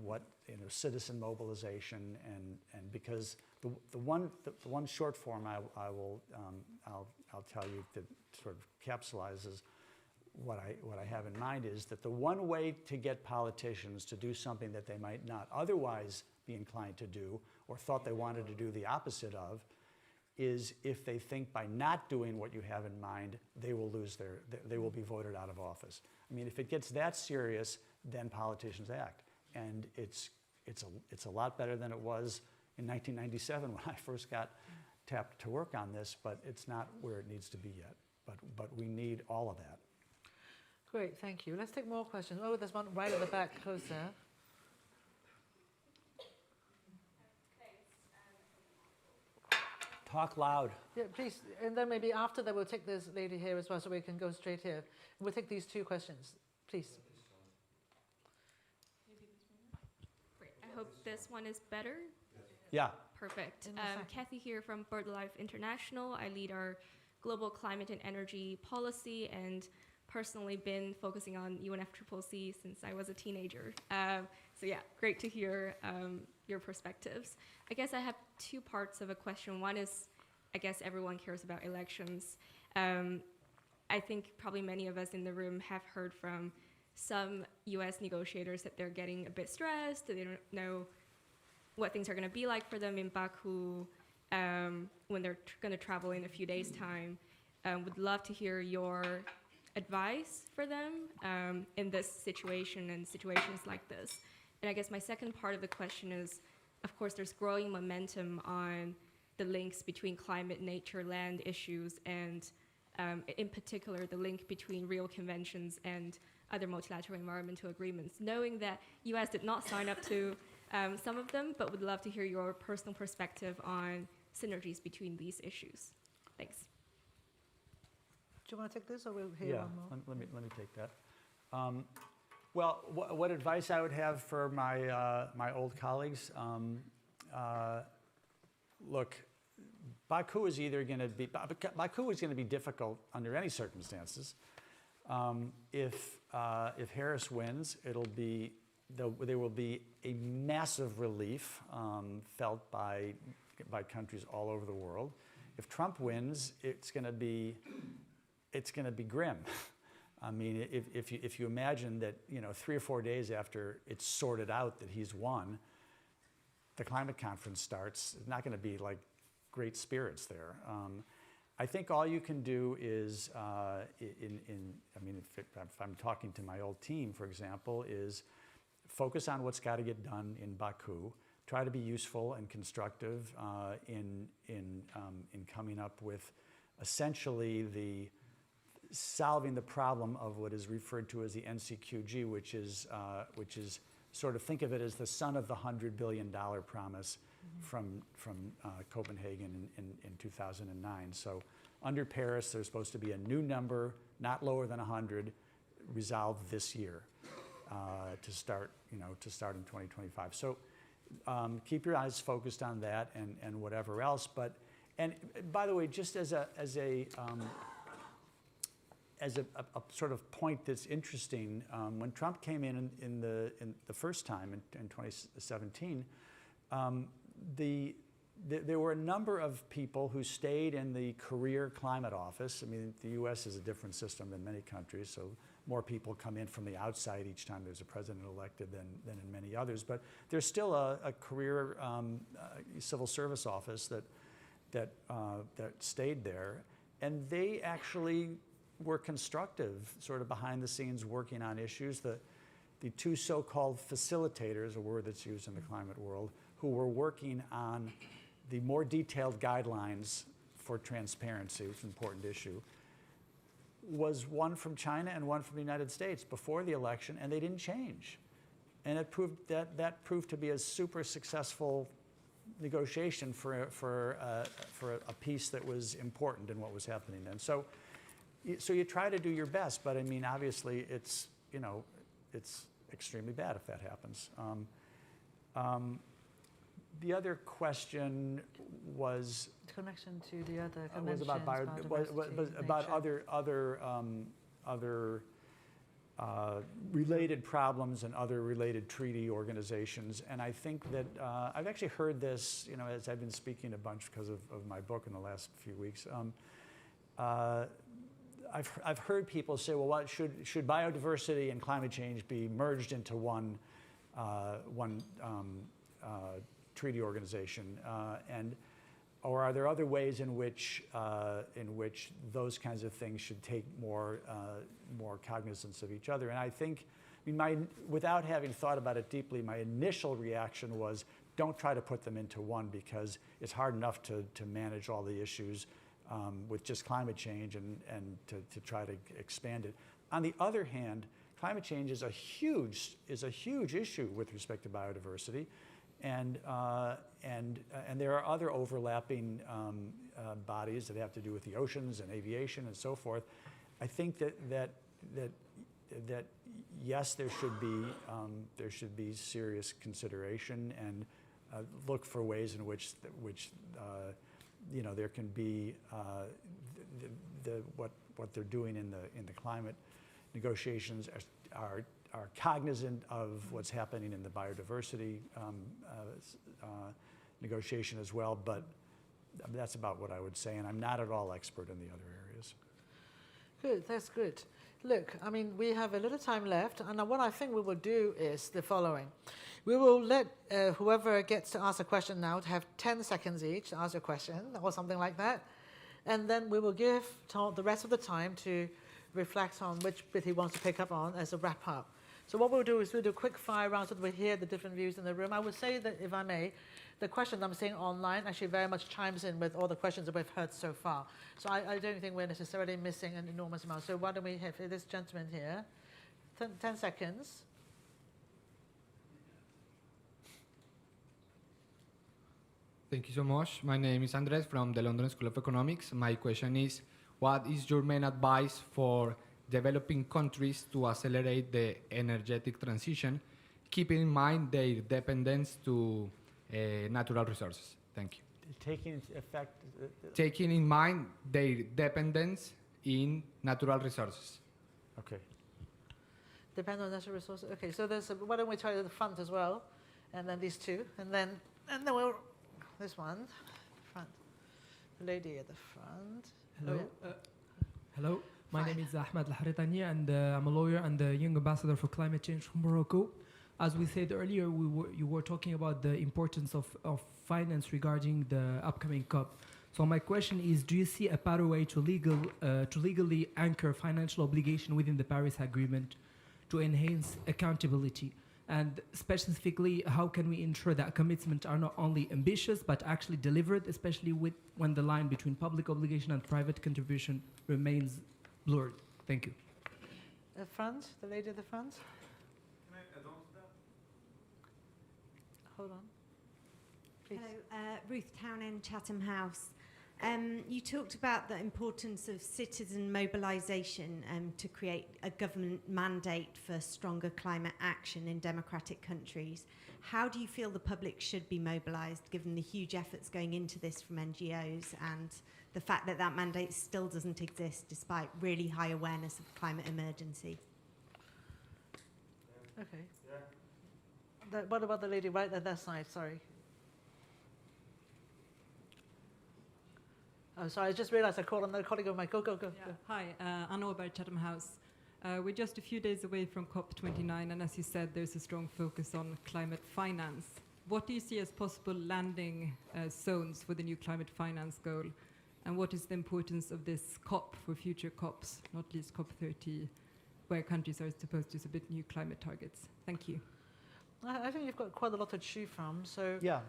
what citizen mobilization and because the one short form I'll tell you that sort of capsulizes what I have in mind is that the one way to get politicians to do something that they might not otherwise be inclined to do or thought they wanted to do the opposite of is if they think by not doing what you have in mind, they will be voted out of office. I mean, if it gets that serious, then politicians act. And it's a lot better than it was in 1997 when I first got tapped to work on this, but it's not where it needs to be yet. But we need all of that. Great, thank you. Let's take more questions. Oh, there's one right at the back, close there. Talk loud. Yeah, please. And then maybe after that, we'll take this lady here as well, so we can go straight here. We'll take these two questions, please. Great. I hope this one is better. Yeah. Perfect. Kathy here from BirdLife International. I lead our global climate and energy policy and personally been focusing on UNFCCC since I was a teenager. So yeah, great to hear your perspectives. I guess I have two parts of a question. One is, I guess everyone cares about elections. I think probably many of us in the room have heard from some US negotiators that they're getting a bit stressed, that they don't know what things are going to be like for them in Baku when they're going to travel in a few days' time. Would love to hear your advice for them in this situation and situations like this? And I guess my second part of the question is, of course, there's growing momentum on the links between climate, nature, land issues, and in particular, the link between Rio conventions and other multilateral environmental agreements. Knowing that US did not sign up to some of them, but would love to hear your personal perspective on synergies between these issues. Thanks. Do you want to take this, or we'll hear one more? Let me take that. Well, what advice I would have for my old colleagues? Look, Baku is going to be difficult under any circumstances. If Harris wins, there will be a massive relief felt by countries all over the world. If Trump wins, it's going to be grim. I mean, if you imagine that 3 or 4 days after it's sorted out that he's won, the climate conference starts. It's not going to be like great spirits there. I think all you can do is, if I'm talking to my old team, for example, is focus on what's got to get done in Baku. Try to be useful and constructive in coming up with essentially solving the problem of what is referred to as the NCQG, which is sort of, think of it as the son of the $100 billion promise from Copenhagen in 2009. So under Paris, there's supposed to be a new number, not lower than 100, resolved this year to start in 2025. So keep your eyes focused on that and whatever else. And by the way, just as a sort of point that's interesting, when Trump came in the first time in 2017, there were a number of people who stayed in the career climate office. I mean, the U.S. is a different system than many countries, so more people come in from the outside each time there's a president elected than in many others. But there's still a career civil service office that stayed there, and they actually were constructive, sort of behind the scenes, working on issues. The two so-called facilitators, a word that's used in the climate world, who were working on the more detailed guidelines for transparency, which is an important issue, was one from China and one from the United States before the election, and they didn't change. And it proved that proved to be a super successful negotiation for a piece that was important in what was happening then. So you try to do your best, but I mean, obviously, it's extremely bad if that happens. The other question was connection to the other was about other related problems and other related treaty organizations. And I think that I've actually heard this, as I've been speaking a bunch because of my book in the last few weeks. I've heard people say, well, what should biodiversity and climate change be merged into one treaty organization, or are there other ways in which those kinds of things should take more cognizance of each other? And I think, without having thought about it deeply, my initial reaction was, don't try to put them into one, because it's hard enough to manage all the issues with just climate change and to try to expand it. On the other hand, climate change is a huge issue with respect to biodiversity. And there are other overlapping bodies that have to do with the oceans and aviation and so forth. I think that yes, there should be serious consideration and look for ways in which there can be what they're doing in the climate negotiations are cognizant of what's happening in the biodiversity negotiation as well, but that's about what I would say, and I'm not at all expert in the other areas. Good, that's good. Look, we have a little time left, and what I think we will do is the following. We will let whoever gets to ask a question now to have 10 seconds each to ask a question, or something like that, and then we will give Todd the rest of the time to reflect on which bit he wants to pick up on as a wrap-up. So what we'll do is we'll do a quick fire round so that we hear the different views in the room. I would say that, if I may, the question I'm seeing online actually very much chimes in with all the questions that we've heard so far. So I don't think we're necessarily missing an enormous amount. So why don't we have this gentleman here, 10 seconds. Thank you so much. My name is Andres from the London School of Economics. My question is, what is your main advice for developing countries to accelerate the energetic transition, keeping in mind their dependence to natural resources? Thank you. Taking in mind their dependence in natural resources. Okay. Depend on natural resources. Okay, so why don't we try the front as well, and then these two, and then we'll, this one, front, the lady at the front. Hello. Oh, yeah. Hello. My Fine. name is Ahmed Al-Haritani, and I'm a lawyer and the Young Ambassador for Climate Change from Morocco. As we said earlier, you were talking about the importance of finance regarding the upcoming COP. So my question is, do you see a pathway to legally anchor financial obligation within the Paris Agreement to enhance accountability? And specifically, how can we ensure that commitments are not only ambitious but actually delivered, especially when the line between public obligation and private contribution remains blurred? Thank you. The front, the lady at the front. Can I add on to that? Hold on. Please. Hello, Ruth Townend, Chatham House. You talked about the importance of citizen mobilisation to create a government mandate for stronger climate action in democratic countries. How do you feel the public should be mobilised, given the huge efforts going into this from NGOs and the fact that that mandate still doesn't exist despite really high awareness of the climate emergency? Okay. Yeah. What about the lady right at that side? Sorry. Oh, sorry, I just realised I called another colleague of mine. Go. Yeah. Hi, Anna Åberg, Chatham House. We're just a few days away from COP29, and as you said, there's a strong focus on climate finance. What do you see as possible landing zones for the new climate finance goal? And what is the importance of this COP for future COPs, not least COP30, where countries are supposed to submit new climate targets? Thank you. I think you've got quite a lot to chew from. So Yeah.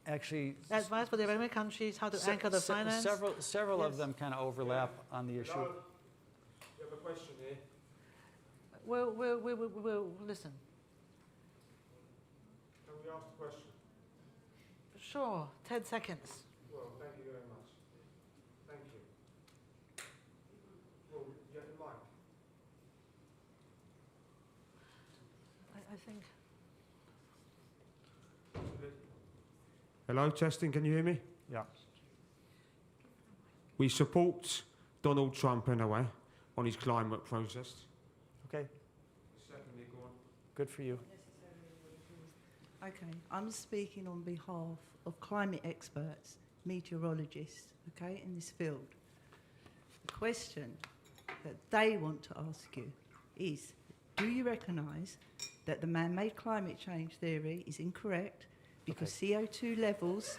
Actually, advice for the developing countries, how to anchor the finance. several of Yes. them kind of overlap on the issue. Hello? You have a question here? We'll listen. Can we ask the question? Sure, 10 seconds. Well, thank you very much. Thank you. Well, you have the mic. I think. Hello, testing, can you hear me? Yeah. We support Donald Trump anyway on his climate process. Okay. Secondly, go on. Good for you. Okay, I'm speaking on behalf of climate experts, meteorologists, okay, in this field. The question that they want to ask you is, do you recognise that the man-made climate change theory is incorrect because CO2 levels...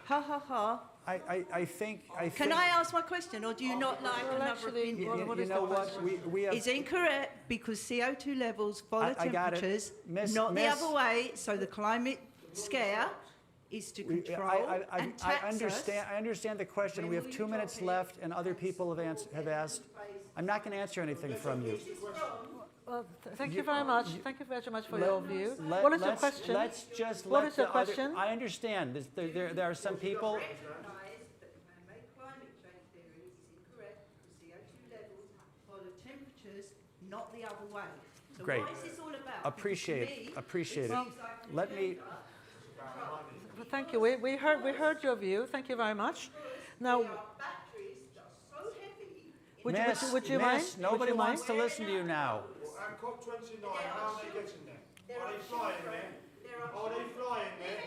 I think... Can I ask my question, or do you not like Well, another actually, opinion? what you is know the what? question? We have... It's incorrect because CO2 levels follow I got it. temperatures, Miss- not the other way. So the climate scare is to control and tax us. I understand the question. We have 2 minutes left, and other people have asked. I'm not going to answer anything from you. Well, thank you very much. Thank you very much for Let- your view. Let- What is your let's- question? Let's just What let is your the other- question? I understand. There are some people... Recognise that the man-made climate change theory is incorrect because CO2 levels follow temperatures, not the other way. So Great. what is this all about? Appreciate Because to me, appreciate it. seems like Let me... Well, thank you. We heard your view. Thank you very much. Now, our batteries are so heavy. would you mind? Miss, nobody Would you wants mind? to listen to you now. At COP29, how are they getting there? Are they flying there? Are they flying there?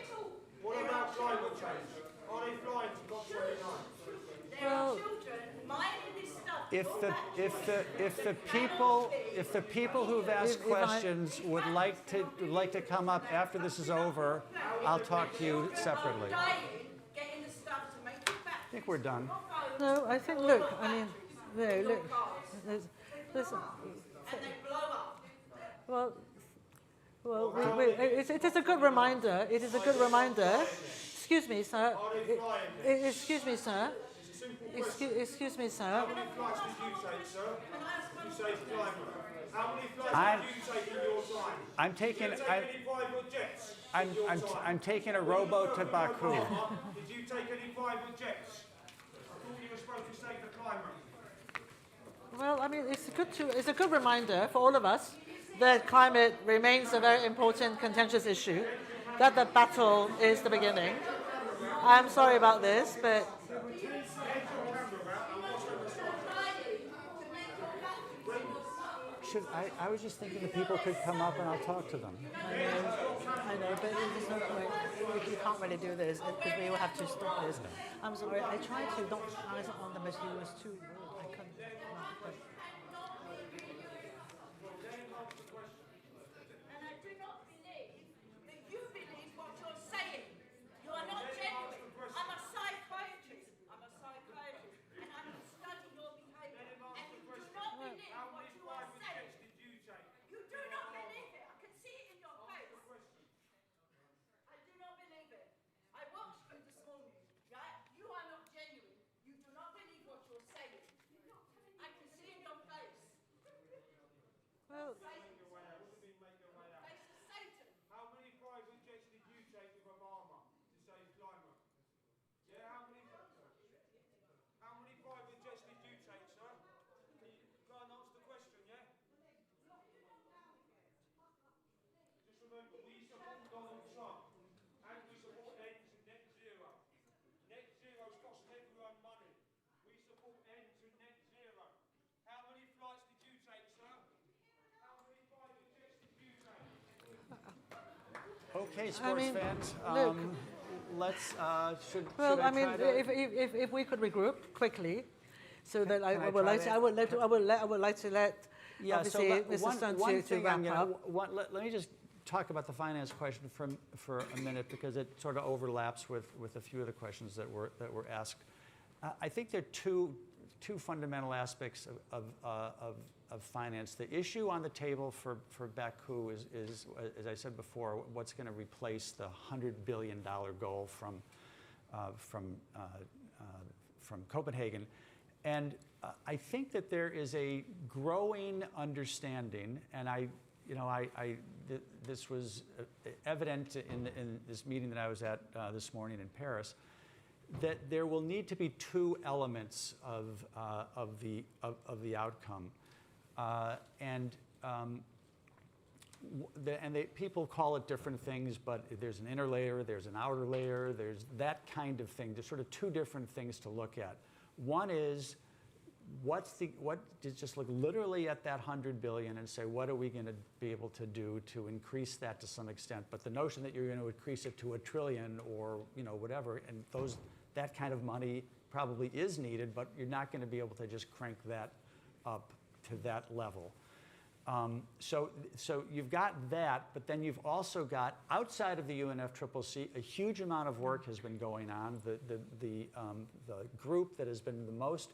What about climate change? Are they flying to COP29? There are children mining this stuff. If the people who've asked questions would like to come up after this is over, I'll talk to you separately. Getting the stuff to make it back. I think we're done. No, I think, look, I mean, No, look, listen. And they blow up. Well, it is a good reminder. It is a good reminder. Excuse me, sir. Are they flying? Excuse me, sir. It's a simple question. Excuse me, sir. How many flights did you take, sir? You say climate. How many flights did you take in your time? I'm taking. Did you take any private jets? I'm taking a rowboat to Baku. Did you take any private jets? I thought you were supposed to save the climate. Well, I mean, it's a good reminder for all of us that climate remains a very important, contentious issue, that the battle is the beginning. I'm sorry about this, but... I was just thinking that people could come up and I'll talk to them. I know, but there's no point. You can't really do this, because we will have to stop this. I'm sorry, I tried to not answer on them, but he was too rude. I couldn't. Well, How many private jets did you take with Obama to save climate? Yeah, how many private jets did you take, sir? Can you go and answer the question, yeah? Just remember, we support Donald Trump and we support end to net zero. Net zero's costing everyone money. We support end to net zero. How many flights did you take, sir? How many private jets did you take? Okay, sports fans. look. Let's. well, I mean, if we could regroup quickly, so that I would like to let Yeah, obviously Mr. Stern to wrap up. Let me just talk about the finance question for a minute, because it sort of overlaps with a few of the questions that were asked. I think there are two fundamental aspects of finance. The issue on the table for Baku is, as I said before, what's going to replace the $100 billion goal from Copenhagen. And I think that there is a growing understanding, and this was evident in this meeting that I was at this morning in Paris, that there will need to be two elements of the outcome. People call it different things, but there's an inner layer, there's an outer layer, there's that kind of thing. There's sort of two different things to look at. One is just look literally at that 100 billion and say, what are we going to be able to do to increase that to some extent? But the notion that you're going to increase it to $1 trillion or whatever, and that kind of money probably is needed, but you're not going to be able to just crank that up to that level. So you've got that, but then you've also got, outside of the UNFCCC, a huge amount of work has been going on. The group that has been the most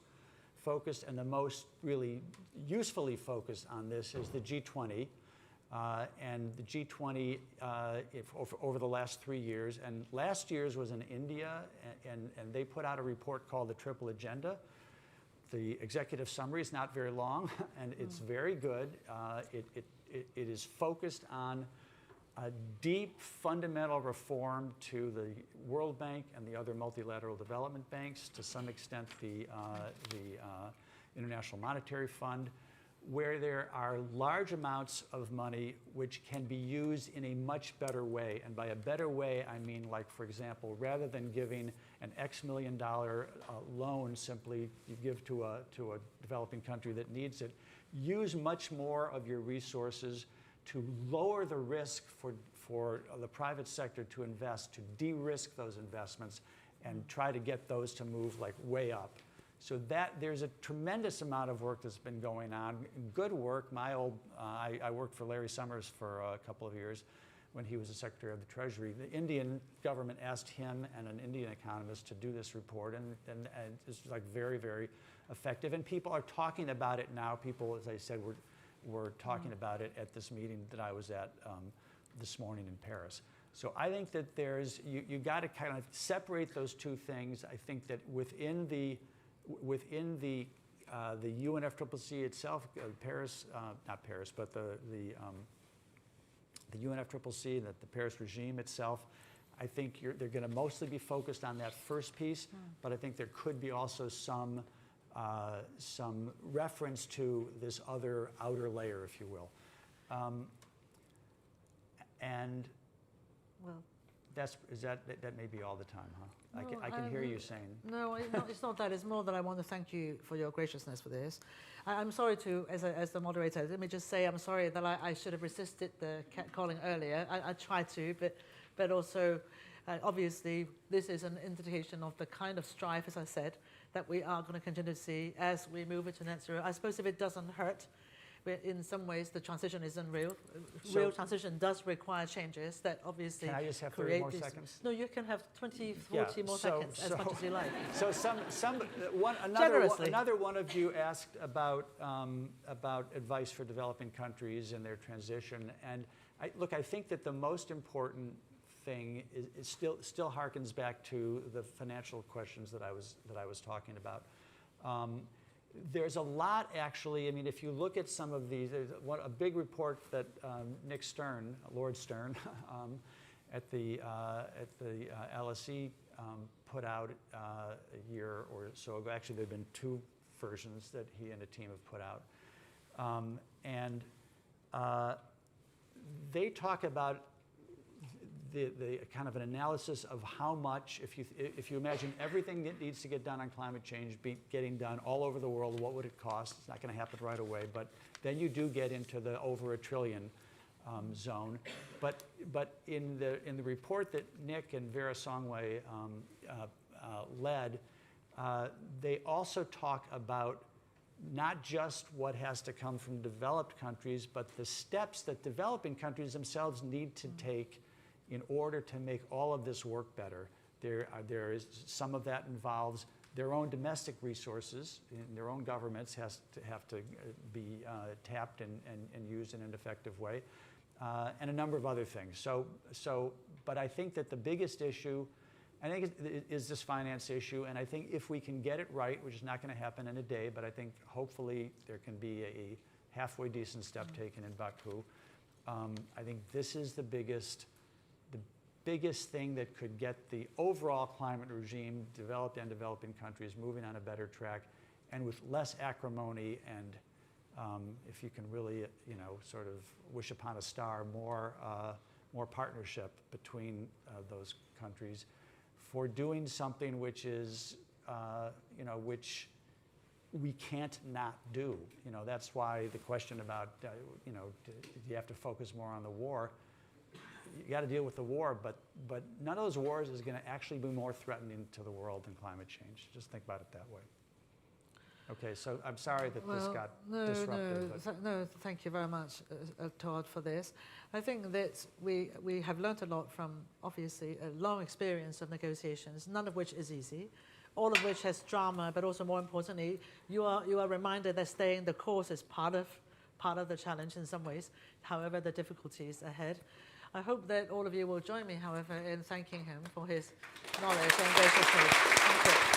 focused and the most really usefully focused on this is the G20. And the G20 over the last 3 years, and last year's was in India, and they put out a report called the Triple Agenda. The executive summary is not very long, and it's very good. It is focused on a deep fundamental reform to the World Bank and the other multilateral development banks, to some extent the International Monetary Fund, where there are large amounts of money which can be used in a much better way. And by a better way, I mean, like, for example, rather than giving an X million dollar loan simply you give to a developing country that needs it, use much more of your resources to lower the risk for the private sector to invest, to de-risk those investments, and try to get those to move like way up. So there's a tremendous amount of work that's been going on. Good work. I worked for Larry Summers for a couple of years. when he was the Secretary of the Treasury. The Indian government asked him and an Indian economist to do this report, and it's like very, very effective. And people are talking about it now. People, as I said, were talking about it at this meeting that I was at this morning in Paris. So I think that there's, you got to kind of separate those two things. I think that within the UNFCCC itself, Paris, not Paris, but the UNFCCC, that the Paris regime itself, I think they're going to mostly be focused on that first piece, but I think there could be also some reference to this other outer layer, if you will. And Well, that may be all the time, huh? I can hear you saying. No, it's not that. It's more that I want to thank you for your graciousness for this. I'm sorry to, as the moderator, let me just say I'm sorry that I should have resisted the catcalling earlier. I tried to, but also, obviously, this is an indication of the kind of strife, as I said, that we are going to continue to see as we move into net zero. I suppose if it doesn't hurt, in some ways the transition isn't real. Real transition does require changes that obviously Can I just have 30 create more these. seconds? No, you can have 20, 40 more seconds, as much as you like. So another one of you asked about advice for developing countries and their transition. And I think that the most important thing is still harkens back to the financial questions that I was talking about. There's a lot, actually. I mean, if you look at some of these, there's a big report that Nick Stern, Lord Stern, at the LSE put out a year or so ago. Actually, there have been 2 versions that he and a team have put out. They talk about the kind of an analysis of how much, if you imagine everything that needs to get done on climate change getting done all over the world, what would it cost? It's not going to happen right away, but then you do get into the over $1 trillion zone. But in the report that Nick and Vera Songway led, they also talk about not just what has to come from developed countries, but the steps that developing countries themselves need to take in order to make all of this work better. There is some of that involves their own domestic resources, and their own governments have to be tapped and used in an effective way, and a number of other things. But I think that the biggest issue, I think, is this finance issue, and I think if we can get it right, which is not going to happen in a day, but I think hopefully there can be a halfway decent step taken in Baku. I think this is the biggest thing that could get the overall climate regime, developed and developing countries, moving on a better track, and with less acrimony, and if you can really, sort of wish upon a star, more partnership between those countries for doing something which is, which we can't not do. That's why the question about, do you have to focus more on the war? You got to deal with the war, but none of those wars is going to actually be more threatening to the world than climate change. Just think about it that way. Okay, so I'm sorry that this got disrupted. No, thank you very much, Todd, for this. I think that we have learned a lot from, obviously, a long experience of negotiations, none of which is easy, all of which has drama, but also more importantly, you are reminded that staying the course is part of the challenge in some ways, however the difficulties ahead. I hope that all of you will join me, however, in thanking him for his knowledge and graciousness. Thank you.